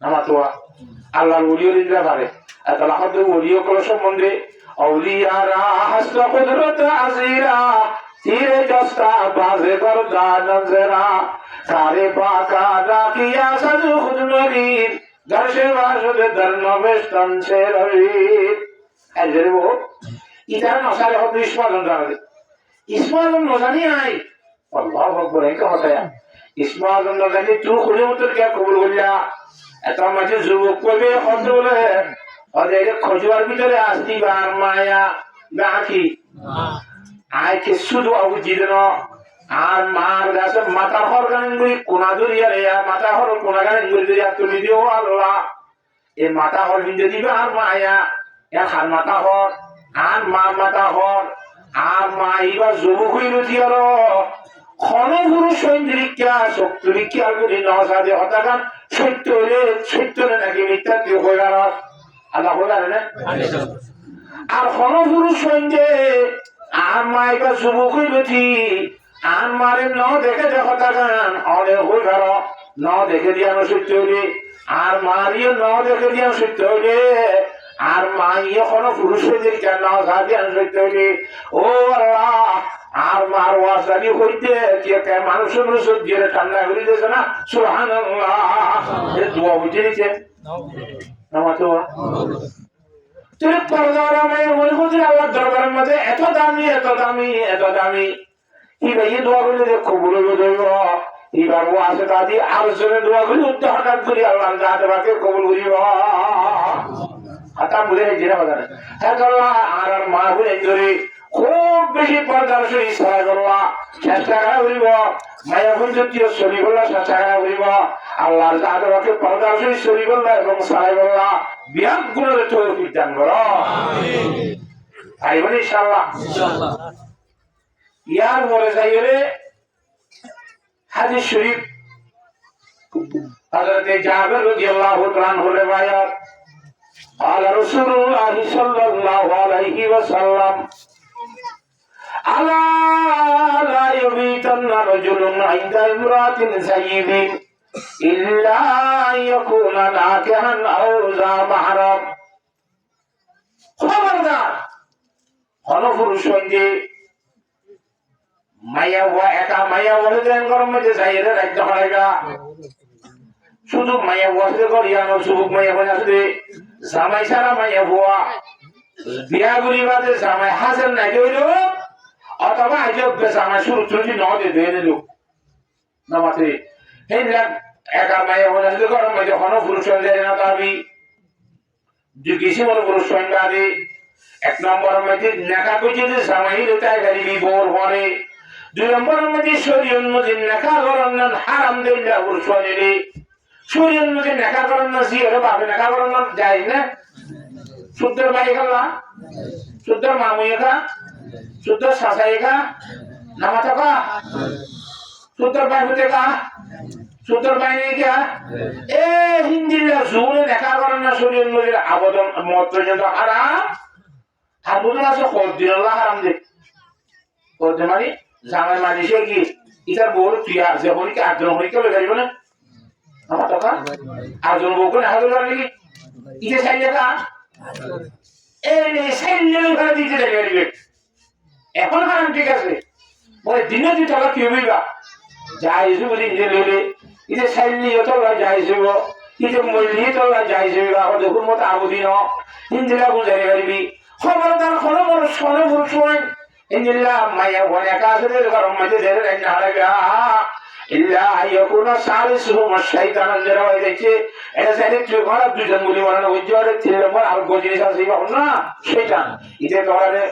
আমার তো আল্লাহর ওলিও দিতে পারে এত লাখতে ওলিও করার সম্বন্ধে औलियारा हस्त कुदरत अजीरा तीरे जस्ता बाजे बरदा नजरा सारे पाका राकिया सजु खुद मरीर दर्शे वाजुद दर्न वेस्तन से रवीर ऐसे वो इधर नौसारे हो इस्माइल नजारे इस्माइल नजारी आई अल्लाह अकबर क्या होता है इस्माइल नजारी तू खुले उतर क्या कबूल हो गया ऐसा मजे जुबुक को भी खुद बोले और ये खोजवार भी तो आस्ती बार माया बाकी आय के सुधु अबु जिदनो आर मार दास माता हर गांगुई कोना दुरिया रे माता हर कोना गांगुई दुरिया तुमी दियो अल्लाह ये माता हर बिंदु दी बार माया या खान माता हर आर माता हर आर माईबा जुबु हुई रुतियारो खनो पुरुष सैन्द्रिका शक्तिरिका गुरी नसादे हतागान सत्तरे नाকি মিথ্যা কি হইগারা আল্লাহ বলার না আর হন পুরুষ সঙ্গে আর মাইকা যুবক হইবেছি আর মারে ন দেখে দেখো তাকান অনেক হই ঘর ন দেখে দিয়ানো সত্য হইলে আর মারিও ন দেখে দিয়ানো সত্য হইলে আর মাইয়ে হন পুরুষ হইলে কেন সাদিয়ান সত্য হইলে ও আল্লাহ আর মার ওয়াসানি হইতে কে মানুষের সহ্যের ঠান্ডা হয়ে দিয়েছে না সুবহানাল্লাহ এই দোয়া বুঝে নিছে nama tua তুই পরদারা মে ওই হুজুর আল্লাহর দরবারের মধ্যে এত দামি কি ভাই দোয়া করলে কবুল হয়ে যাবে এবার ও আছে দাদি আর জোরে দোয়া করলে উত্তর হঠাৎ করে আল্লাহ জাতে বাকে কবুল করিব আতা বলে জিরা বাজার হ্যাঁ আল্লাহ আর মা বলে ধরে খুব বেশি পর্দার সহি ইচ্ছা করলা চেষ্টা করিব মায়া বন্ধুত্ব শরী বললা চেষ্টা করিব আল্লাহর জাতে বাকে পর্দার সহি শরী বললা এবং সারাই বললা বিয়াক গুণের তৌফিক দান করো আমিন তাই বলি ইনশাআল্লাহ ইয়ার পরে যাইরে হাদিস শরীফ হযরত জাবের রাদিয়াল্লাহু তাআলা হলে বায়াত قال رسول الله صلى الله عليه وسلم ألا لا يبيتن رجل عند امرأة سيد إلا أن يكون ناكحا أو ذا محرم খবরদার কোন পুরুষ সঙ্গে মাইয়া বুয়া একা মাইয়া বলে দেন গরম মধ্যে যাই এদের রাখতে হয় না শুধু মাইয়া বুয়া সাথে করিয়ানো সুবুক মাইয়া বলে আসলে জামাই সারা মাইয়া বুয়া বিয়া গুলি বাদে জামাই হাজার নাই হইল অথবা আজ জামাই শুরু চুরি নদে ধুয়ে নিল নামাতে সেইবিলাক একা মাইয়া বলে আসলে গরম মধ্যে কোনো পুরুষ যায় না তাবি কিছু মনে পুরুষ সংজ্ঞা দি এক নম্বর মধ্যে নেকা কইছে যে জামাই তাই গাড়ি বোর পরে দুই নম্বরের মধ্যে শরীয়ত মধ্যে নেকা করার নাম হারাম দিল্লা পুরুষ হইলে শরীয়ত মধ্যে নেকা করার নাম জিয়ারে বাপে নেকা করার নাম যায় না শুদ্ধর ভাই খালা শুদ্ধর মামুই খা শুদ্ধর শাসাই খা নামা থাকা শুদ্ধর ভাই হতে কা শুদ্ধর ভাই নেই কা এ হিন্দিল্লা জুড়ে নেকা করার না শরীয়ত মধ্যে আবেদন মত পর্যন্ত হারাম আর বুঝুন আছে কদিন আল্লাহ হারাম দে করতে মানে জামাই মালিশে কি ইটার বড় প্রিয়া যে হরিকে আটজন হরিকে বেগারিব না আমার টাকা আটজন বউকে না হাজার নাকি ইটে সাইলে কা এই সাইলে ঘরে দিতে বেগারিবে এখন হারাম ঠিক আছে বলে দিনে দুই টাকা কি হইবা যাইছো বলি ইটে লইলে ইটে সাইলে যত যাইছো ইটে মইলি তো যাইছো আর দেখুন মত আবুদি ন হিন্দিলা বুঝাই পারিবি খবরদার খনো বড় সোনো বড় সময় ইন্দিল্লা মাইয়া বনে কাছে গরম মধ্যে ধরে রাখনা লাগা ইল্লা ইয়াকুনা সালিসুহুম শাইতান যারা হইছে এটা সাইডে ঘরে দুজন গুলি মারানো ওই জোরে তিনের পর আর গজিনি আছে না শয়তান ইতে ধরে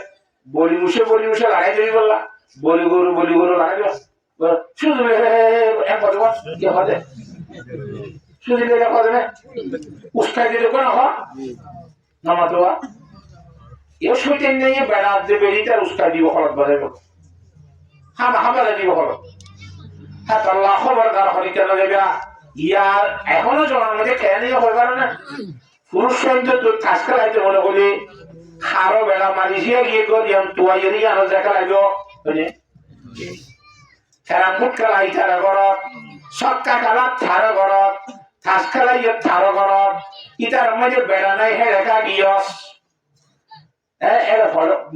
বলি মুশে লাগাই দিবি বললা বলি গরু লাগাই দিও শুধু এক কথা কি হবে শুধু লেখা হবে না উস্তাই দিলে কোন হ নামা দোয়া এও শৈতান নিয়ে বেড়া যে বেরিয়ে উস্তাই দিব হলত বাজাইব হামলা দিব হলত হ্যাঁ আল্লাহ খবরদার হরিতে না দেবা ইয়ার এখনো জনের মধ্যে খেয়ে নিয়ে হয়ে পারে না পুরুষ সৈন্য তোর কাজকে লাগতে মনে করি খারো বেড়া মারিসিয়া গিয়ে করিয়াম তুয়াইয়েরই আরো দেখা লাগবে বুঝলি খেলা মুট খেলাই থারা ঘরত সক্কা খেলা থারো ঘরত থাস খেলাই থারো ঘরত ইটার মধ্যে বেড়া নাই হে রেখা গিয়স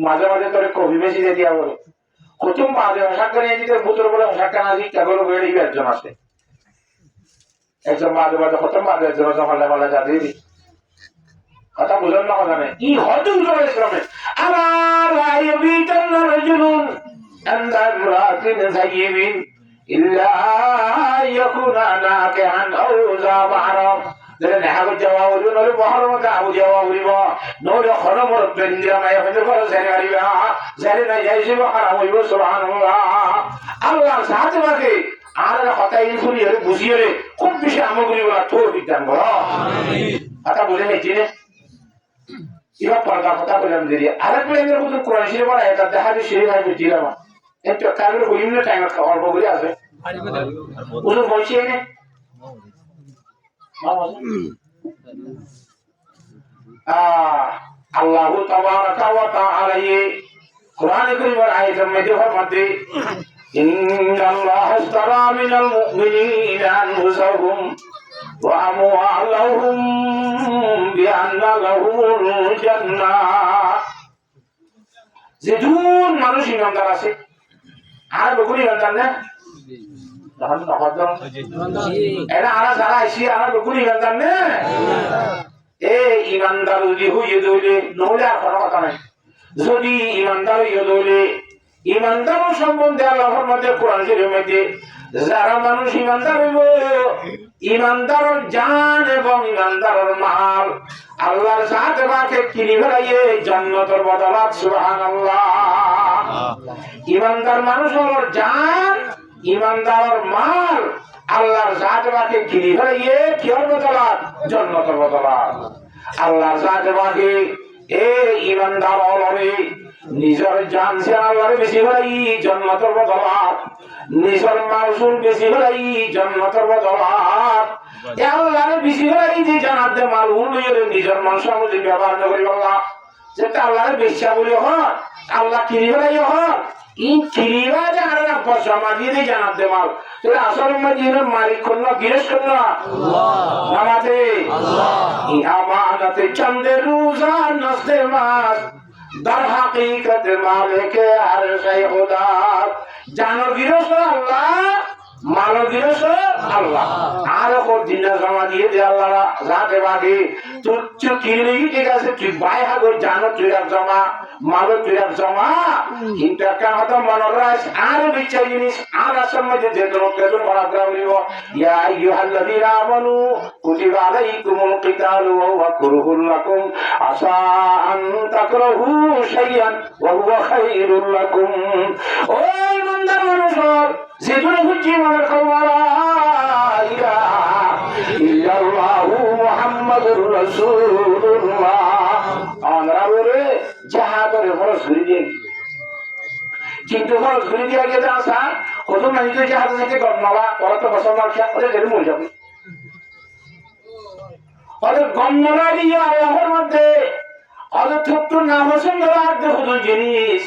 মাঝে মাঝে তোর কবি বেশি দিয়ে দিয়া বলো প্রথম মাঝে হসাক করে দিতে বুতর বলে হসাক্কা না দিক কেবল বেড়ে একজন আছে একজন মাঝে মাঝে প্রথম মাঝে একজন মালা যা দিয়ে কথা বুঝলেন না কথা নেই কি হয়তো বুঝতে ইসলামে আমার রাজুলুন আন্দা মুরাতিন সাইয়িবিন ইল্লা ইয়াকুনা নাকিহান আও যাবারাম দেন হাগো জওয়াবুল নলে বহরমতা আবু জওয়াবুলিব নলে খনমর পেন্দিরা মাই হতে করে জারিবা জারি না যাইছিব আর হইব সুবহানাল্লাহ আল্লাহর সাথে বাকি আর কথা ইনফুলি হরে বুঝিয়ে রে খুব বেশি আমলগুলি বলা তো বিজ্ঞান বলো আমিন কথা বুঝে নেই না ইবা পর্দা কথা বললাম দিদি আরেক প্লেনের মতো কোরআন শরীফ পড়া এটা দেখাবি শরীফ আর দিলাম এত কারোর হইম না টাইম অল্প করে আছে ওজন বলছি না আল্লাহ তাবারাকা ওয়া তাআলা কোরআন কারীমের আয়াতের মধ্যে ফরমাতে ইন্নাল্লাহা ইশতারা মিনাল মুমিনিনা আনফুসাহুম ওয়া আমওয়ালাহুম বিআন্না লাহুমুল জান্নাহ যেদুন মানুষ ইমানদার আছে আর বকুনি ইমানদার না এরা আরা যারা আইসি আরা বকুনি ইমানদার না ইমানদার যদি হইয়ে দইলে নহলে আর কোনো কথা নাই যদি ইমানদার হইয়ে দইলে ইমানদার সম্বন্ধে আল্লাহর মধ্যে কোরআন শরীফের মধ্যে যারা মানুষ ইমানদার হইব ইমানদারের জান এবং ইমানদারের মাল আল্লাহর সাথে বাকে কিনি ফেলাইয়ে জান্নাতের বদলাত সুবহানাল্লাহ ইমানদার মানুষ হলো জান ইমানদারের মাল আল্লাহর সাথে বাকে কিনি ফেলাইয়ে কির বদলাত জান্নাতের বদলাত আল্লাহর সাথে বাকে ইমানদার হলরে নিজের জান সে আল্লাহর বেশি হলাই জান্নাতের বদলাত নিজের মাসুল বেশি হলাই জান্নাতের বদলাত আল্লাহর বেশি হলাই যে জান্নাতে মালুল লইরে নিজের মানুষের ব্যবহার না করি আল্লাহ যেটা আল্লাহর বেশা বলি হয় আল্লাহ কিনি হলাই হয় ইন কিনিবা জানা না পয়সা দিয়ে জান্নাতে মাল তাহলে আসল মদিনার মালিক কোন গিরেশ কোন আল্লাহ নামাতে আল্লাহ আমানতে চন্দ রোজা নসতে মাস در حقیقت مالک عرش خدا জানো গিরস আল্লাহ, মালো গিরস আল্লাহ। আরো দিন জমা দিয়ে দে আল্লাহ রাতে বাগে তোর কিনে ঠিক আছে, তুই বাই হাগর জানো তুই জমা, মালো তুই জমা। কিন্তু একটা কথা মনে রাখ, আরো বিচার জিনিস আর আসার মধ্যে যে কেজন বরাদ রাখলিব, ইয়া আইয়ুহাল্লাযীনা আমানু কুতিবা আলাইকুমুল কিতালু ওয়া হুয়া কুরহুল লাকুম আসা আন তাকরাহু শাইআন ওয়া হুয়া খায়রুল লাকুম। ও ইমানদার মানুষ, যেগুলো হচ্ছে মনে করবা ইলাহা ইল্লাল্লাহু মুহাম্মাদুর রাসূলুল্লাহ। আমরা বলে জাহাদের খরচ করে দিয়ে, কিন্তু খরচ করে দিয়ে গিয়ে আসা কত মানুষ জাহাজ থেকে গমনালা ওরা তো বছর মার খেয়ে ওদের গেলে মরে যাবে। ওদের গমনালা দিয়ে আল্লাহর মধ্যে ওদের ছোট্ট নাম হোসেন জিনিস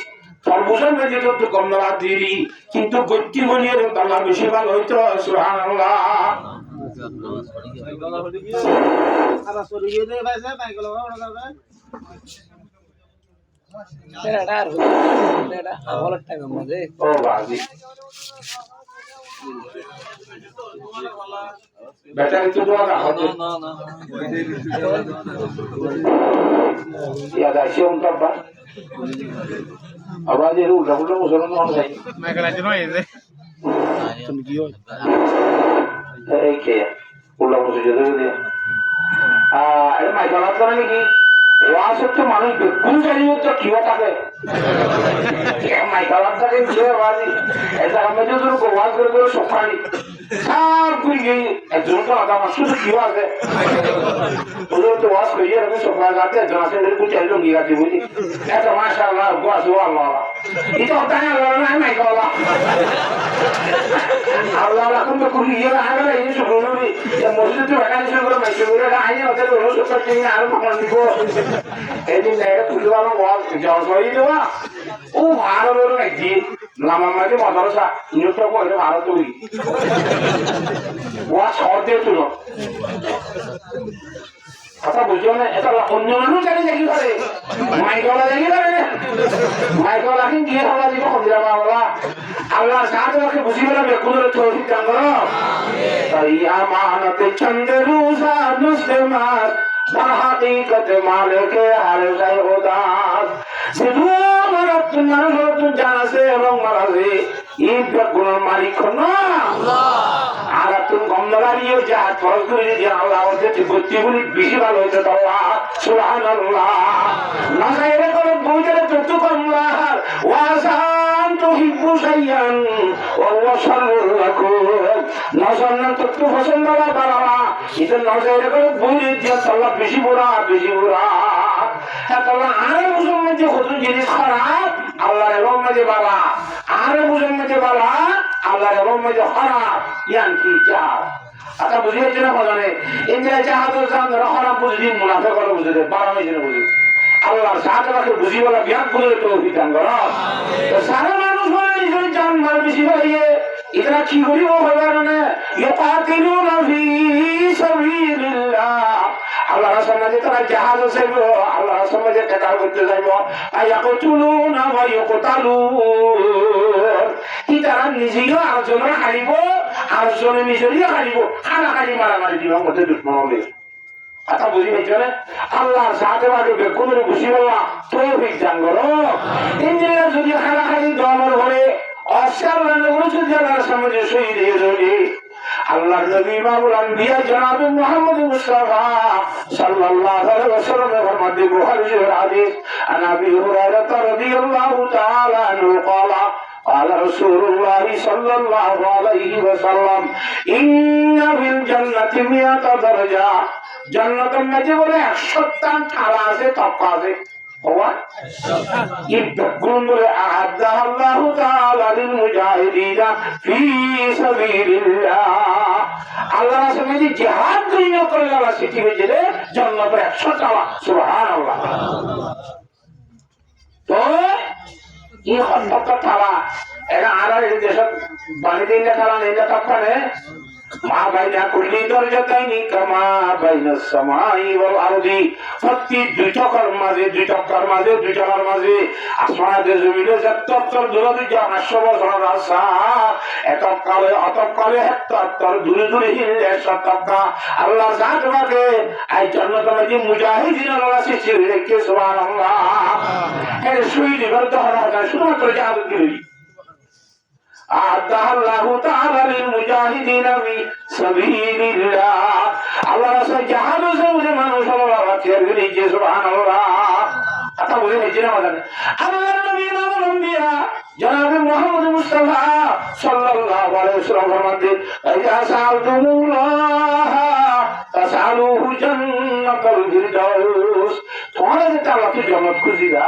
সর্বজন মেঝে তো গমনালা দিলি, কিন্তু গতি বলিয়ে আল্লাহ বেশি ভালো হইতো। সুবহানাল্লাহ। ব্যাটারি তো দোয়া না হবে ইয়াদ আসে উনকা বা আওয়াজ এর উল্টা উল্টা মুসলমান হন যায় मैं करा जनो ये तुम कियो এই কে উল্টা মুসে যেতে দে এই মাইক আলাদা করে নাকি ওয়াজ তো মানুষ বেকুল জানিও তো কি থাকে মাইক আলাদা করে কি ওয়াজ এটা আমি যদি ওয়াজ করে করে সকালি সব কই গই একজন তো আদা মাসু কি আছে ওদের তো ওয়াজ কইয়ে আমি সকাল রাতে জানাতে এর কুছ এলো গিয়া দি বুঝি এটা মাশাআল্লাহ ওয়াজ আল্লাহ এটা তাই না মাইক আলাদা আল্লাহ রাখুন তো কুলি ইয়ে আগে এই শুনুনি মসজিদে বাগান শুরু করে মাইক করে আইনে ওদের রোজ সকাল থেকে আর মন দিব এদিন এটা তুলবানো ওয়াজ যাও সই দেওয়া ও ভারতের নাকি নামা মাঝে মাদ্রাসা নিয়োগটা করে ভারত হই ওয়াজ শর্তে তুলো কথা বুঝছো না, এটা অন্য মানুষ জানি দেখি করে মাইকলা দেখি করে মাইকলা কি গিয়ে হওয়া দিব হজরা বাবা আল্লাহ সাথে ওকে বুঝিবে না বেকুনের তৌফিক দান করো। তাই আমানতে চন্দ রোজা মুসলিমাত در حقیقت مالک ہر جائے خداس سدون ربتن نرزوتن جانسے এবং মারাসে এই বেগুনের মালিক না আর তুমি গমনারিও যা খরচ করে দিয়ে আল্লাহ ওদের গতিগুলি বেশি ভালো হয়েছে আল্লাহ সুবহানাল্লাহ। নাসাইরে করে বুঝলে তো কমলাহ ওয়াসান তুহিব্বু শাইয়ান ওয়া হুয়া শাররুল লাকুম নাসান্না তো পছন্দ বাড়াবা এটা নাসাইরে করে বুঝে দিয়ে আল্লাহ বেশি বুড়া আল্লাহ আরে মুসলমান যে কত জিনিস খারাপ আল্লাহর এবং মাঝে বালা আরে মুসলমান যে বালা আল্লাহর এবং মাঝে খারাপ ইয়ান কি চাও আচ্ছা বুঝিয়েছে না বলানে ইন্দিরা জাহাজের জান খারাপ বুঝি মুনাফে করে বুঝে বাড়া মেঝে বুঝে আল্লাহর সাথে রাখে বুঝি বলা বিয়াদ বুঝে তো বিধান করো সারা মানুষ বলে নিজের জান মার বেশি হইয়ে এরা কি করিব হইবার না ইউকাতিলুনা ফি সাবিলিল্লাহ আল্লাহর সমাজে তারা জাহাজ চাইব আল্লাহর সমাজে কেতাল করতে যাইব আয়াকুতুলুনা ওয়া ইউকতালুন কি তারা নিজেও আরেকজনের হারিব আরেকজনের নিজেরই হারিব হানাহানি মারামারি দিব মধ্যে দুশ্মন হবে। কথা বুঝি পেয়েছ না আল্লাহর সাথে বাড়ি বেকুনের খুশি হওয়া তৌফিক দান করো। ইঞ্জিনিয়ার যদি হানাহানি দমর ঘরে অস্কার রান্নাগুলো যদি আল্লাহর সমাজে শহীদ হয়ে যাবে আল্লাহর নবী ইমামুল আম্বিয়া জনাব মুহাম্মদ মুস্তাফা সাল্লাল্লাহু আলাইহি ওয়াসাল্লামের ফরমাতে বুখারী শরীফের হাদিস আন আবি হুরায়রা রাদিয়াল্লাহু তাআলা আনহু قال قال رسول الله صلى الله عليه وسلم ان في الجنه 100 درجه জান্নাতের মধ্যে বলে 100টা ঠালা আছে তক্কা আছে হওয়া ইবগুন বলে আ'আদা আল্লাহু তাআলা লিল মুজাহিদিনা ফি সাবিলিল্লাহ আল্লাহ রাসূল জিহাদ করিয়া করে আল্লাহ সিটি হইছে জান্নাতের 100 টা সুবহানাল্লাহ। তো এই 100টা ঠালা এরা আর এই দেশ বাণী দিন ঠালা নেই তক্কা নে মা বাইনা কুল্লি দরজাতাইনি কামা বাইনাস সামাই ওয়াল আরদি, প্রতি দুই টাকার মাঝে আসমানে জমিনে যতক্ষণ দূরে যা 500 বছর রাস্তা, এতকালে হেক্টর দূরে হিলে শতকা আল্লাহ জাত বাকে আই জান্নাতের মধ্যে মুজাহিদিন আল্লাহ সৃষ্টি রেখে সুবহানাল্লাহ। এর শহীদ করতে হবে শুধুমাত্র জাহাদ করি। আল্লাহু তাআলা লিল মুজাহিদিনা ফি সাবিলিল্লাহ, আল্লাহ রাসূল জাহাদ করে মানুষ আল্লাহ ছেড়ে দিয়েছে সুবহানাল্লাহ। কথা বলে নিচে না মানে আল্লাহর নবী নবীরা জনাব মুহাম্মদ মুস্তাফা সাল্লাল্লাহু আলাইহি ওয়াসাল্লাম ফরমাতে ইযা সাআলতুমুল্লাহ তাসআলুহু জান্নাতুল ফিরদাউস, তোমরা যেটা আল্লাহকে জান্নাত খুঁজিবা,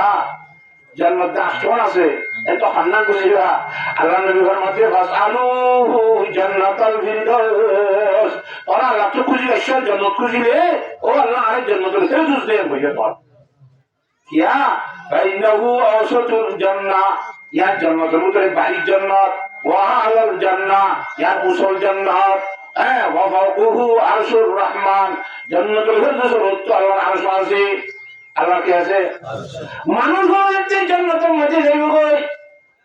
জান্নাত আসন আছে এত হান্নান খুঁজিবা, আল্লাহ নবী ফরমাতে ফাসআলুহু জান্নাতুল ফিরদাউস, তোমরা আল্লাহকে খুঁজিবা, ঈশ্বর জান্নাত খুঁজিলে ও আল্লাহ আরে জান্নাতুল ফিরদাউস দেন বুঝে পাও क्या فإنه أوسط الجنة, यार जन्नत मुझे बारी जन्नत, वहाँ अलग जन्नत, यार मुसल जन्नत, वफ़ौक़ुहु अर्शुर रहमान, जन्नत उधर से रोत्तो अल्लाह अर्श मासे, अल्लाह कैसे मानुष हो जाते जन्नत मजे जाइए कोई,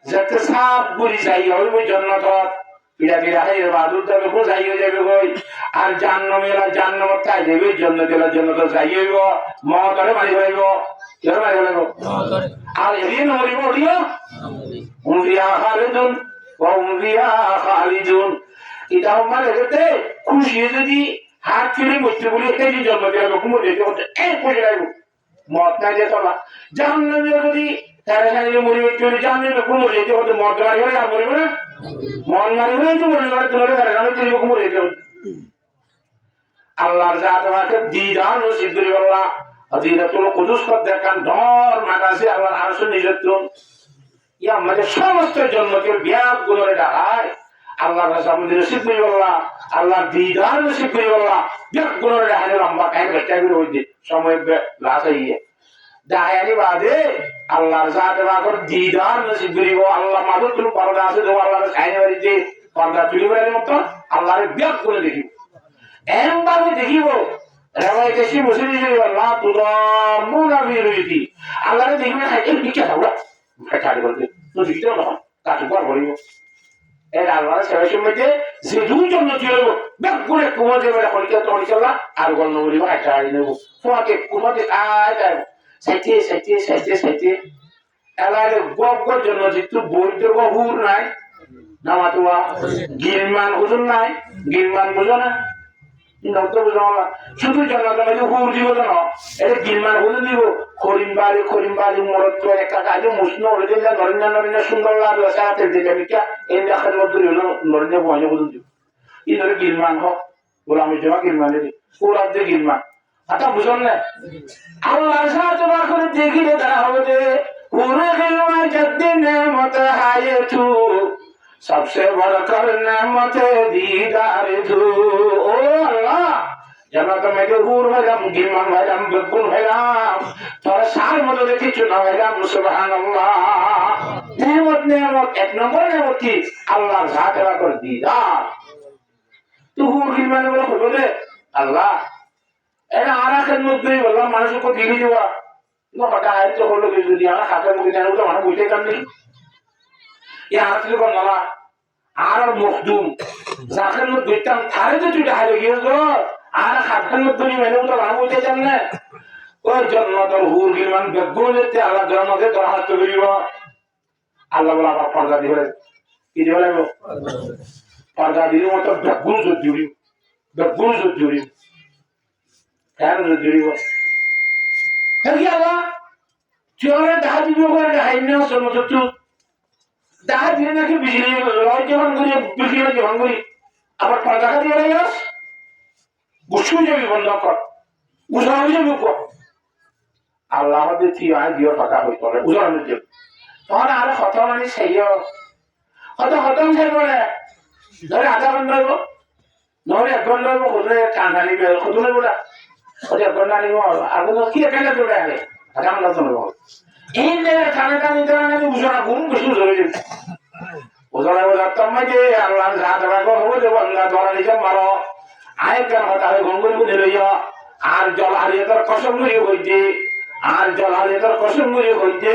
जैसे साफ बुरी जाइए होई वो जन्नत पीड़ा है ये बादुर तब को जाइए जाइए कोई, और जन्नत मेरा जन्नत ताई देवी जन्नत जाइए वो मौत अरे मारी भाई वो क्या मारे बोले वो আর এরিন মরিয়া উমরিয়া খালিদুন ওয়া উমরিয়া খালিদুন, এটা মানে এতে খুশি যদি হাত ফিরে মুক্তি বলে এই জন্ম দেব কুমো দেখে ওটা এই খুশি লাগবে মত না যে তোলা জাহান্নামে যদি তারা জানিলে মরিবে চলে জাহান্নামে কুমো দেখে ওটা মত মারি হলে আর মরিবে না, মন মারি হলে তো মনে করে তোলে তারা জানে তুই কুমো দেখে আল্লাহর জাত আমাকে দিদান নসিব করে আল্লাহ আজিরাতুল কুদুস কর দেখান ধর মাগাসে আল্লাহর আরশ নিযন্ত্রণ ইয়া আমাদের সমস্ত জন্মকে ব্যাপ গুণরে ঢাকায় আল্লাহর রাসূল নসিব করি আল্লাহ, আল্লাহর দিদার নসিব করি আল্লাহ, ব্যাপ গুণরে ঢাকায় লম্বা কাই বেটা করে হইছে সময় লাসাইয়ে দায়ানি বাদে আল্লাহর জাত বাগর দিদার নসিব করি আল্লাহ মাদুর তুল পর্দা আছে তো আল্লাহর সাইনে বাড়িতে পর্দা তুলি বলার মত আল্লাহর ব্যাপ করে দেখিব এমন ভাবে দেখিব রামাই কেশি মুসলিম আল্লাহ তুদামুনা বিরুইতি আল্লাহর দেখবে না এই দিকে দাও ছাড়ি বলতে তো দিতে না কাজ কর বলিব এর আল্লাহর সেবাসের মধ্যে যে দুজন নতি হইব ব্যাক করে কুমা দেবে হলিকা তো হলিকা আর গল নবলিব একটা আই নেব তোমাকে কুমাতে আয় যায় সাইতে এলারে গগ জন্য যেটু বইতে বহুর নাই নামাতোয়া গিলমান হুজুর নাই গিলমান বুঝো না শুধু জান্নাতের মধ্যে হুর দিব না, এটা গিলমান হুজুর দিব খরিমবাড়ি মরত একটা কাজে মুসন হলে দিলে নরেন্দ্র সুন্দর লাগলো সাথে দিলে মিকা এই দেখার মধ্যে হলো নরেন্দ্র ভয় হুজুর দিব ই ধরে গিলমান হোক গোলামি জমা গিলমান দিদি পুরা দিয়ে গিলমান আচ্ছা বুঝুন না আল্লাহর সাথে করে দেখিলে তারা হবে যে পুরো গিলমান যদি নেমত হায়তু सबसे बढ़कर नेमत दीदार तू, ओ अल्लाह जन्नत में जो हूर भैलम गिलमान भैलम बेगुन भैलम थोड़ा साल मत देखी चुना भैलम सुभान अल्लाह नेमत एक नंबर नेमत की अल्लाह जात कर दीदार तू हूर गिलमान बोला खुद दे अल्लाह एना आरा खिदमत नहीं बोला मानुष को दिली दिवा तो हटा है तो बोलो कि दुनिया में खाते मुझे जाने को मानो बुझे करनी ये हाथ को माला आर मखदूम जाखन में बेटम थारे तो जुड़ा है ये तो आर खातन में दुनिया में तो हम होते जानने और जन्नत और हूर गिलमान बेगुन लेते अल्लाह जन्नत के तरह तो गरीबा अल्लाह वाला आप पर्दा दिले ये दिले वो पर्दा दिले मतलब बेगुन जो जुड़ी क्या जो जुड़ी वो क्या अल्लाह चोरे दादी भी को हाइने समझ तो दाह दिले ना कि बिजली लॉय जवान करी बिजली में जवान करी আবার পর্দা দিয়ে রাইস বুঝু যাবি বন্ধ কর বুঝাও যাবি কো আল্লাহ আমাদের কি আয় দিও টাকা হই করে বুঝাও যাবি তোর আর কথা মানে সেইও খতম যাই বলে ধরে আধা ঘন্টা হইব নহলে 1 ঘন্টা হইব কোনে কান্দানি বেল খতনে বড়া ওই 1 ঘন্টা নিও আর কি কেন জোড়া আরে আধা ঘন্টা তো হইব এই যে খানাটা নিতে না বুঝা ঘুম বসে ধরে যাবে ওজনে বলা তো মাঝে আল্লাহ জাত রাখো হবো বন্ধা ধরা নিছে মারো আয় কেন হতা হয় গঙ্গুর বুঝে লইয়া আর জল হারিয়ে তোর কসম গুলি হইতে আর জল হারিয়ে তোর কসম গুলি হইতে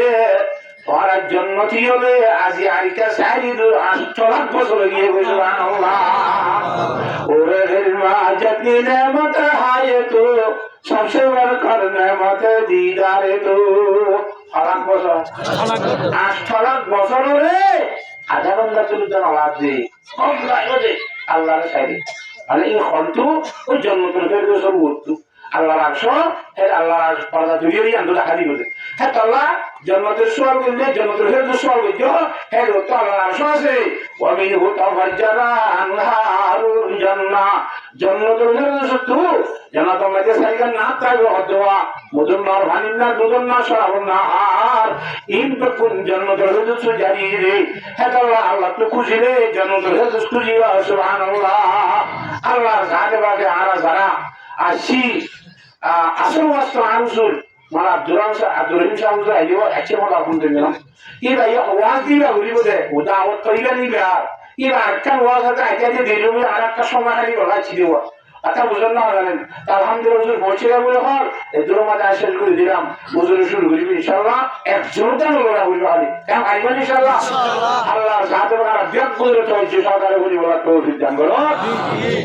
পড়ার জন্য কি হলে আজি আইকা সারি 8 লাখ বছর গিয়ে বসে আল্লাহ ওরে মা যতনি নেমত হায় তো सबसे बड़कर नेमत दीदारे तो 6 লাখ বছর 8 লাখ বছর রে আধা ঘন্টা চলে যান আওয়াজ দিয়ে সব লাগে আল্লাহর সাইডে মানে এই হলতু ওই জন্ম থেকে সব উঠতু আল্লাহর আরশ হে আল্লাহর আরশ পর্দা তৈরি আন্দো দেখা দিবে হ্যাঁ আল্লাহ জন্নতের সোয়াল করলে জন্নতের হেতু সোয়াল করতে হে তো আল্লাহর আরশ আছে ওয়ামিন হুতাফাজ্জারা আনহারুল জান্নাহ জন্নতের হেতু জান্নাত মধ্যে সাইগান না তাইবে হদওয়া মুদুন্নার ভানিনা দুদুন্না শারাবুন্না আর ইন বকুন জন্নতের হেতু জারি রে হে আল্লাহ আল্লাহ তো খুশি রে জন্নতের হেতু খুশি সুবহানাল্লাহ আল্লাহর সাথে বাকে আরা সারা আসি আসল ওয়াস্ত আনসুল মানে আব্দুর রহিম সাহেব আইলিও আছে মত আলহামদুলিল্লাহ ইবা ইয়া ওয়াজ দিবা বলিব দে ওটা আওয়াজ তৈলা নিবা ইবা একটা ওয়াজ আছে আইতে দিলো আর একটা সময় খালি বলা ছিল আচ্ছা বুঝলেন না জানেন আলহামদুলিল্লাহ পৌঁছে বলে হল এদের মাঝে আসল করে দিলাম বুঝলে শুরু করিব ইনশাআল্লাহ একজনটা লোলা বলবো আলি কেন আইবেন ইনশাআল্লাহ আল্লাহ সাথে বারা বিয়াত করে তো যে সরকারে বলি বলা তৌফিক দান করো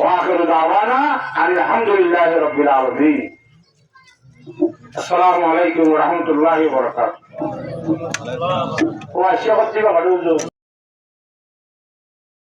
ওয়া আখিরু দাওয়ানা আলহামদুলিল্লাহি রাব্বিল আলামিন আসসালামু আলাইকুম ওয়া রাহমাতুল্লাহি ওয়া বারাকাতুহু ওয়া শাহাদাতি ওয়া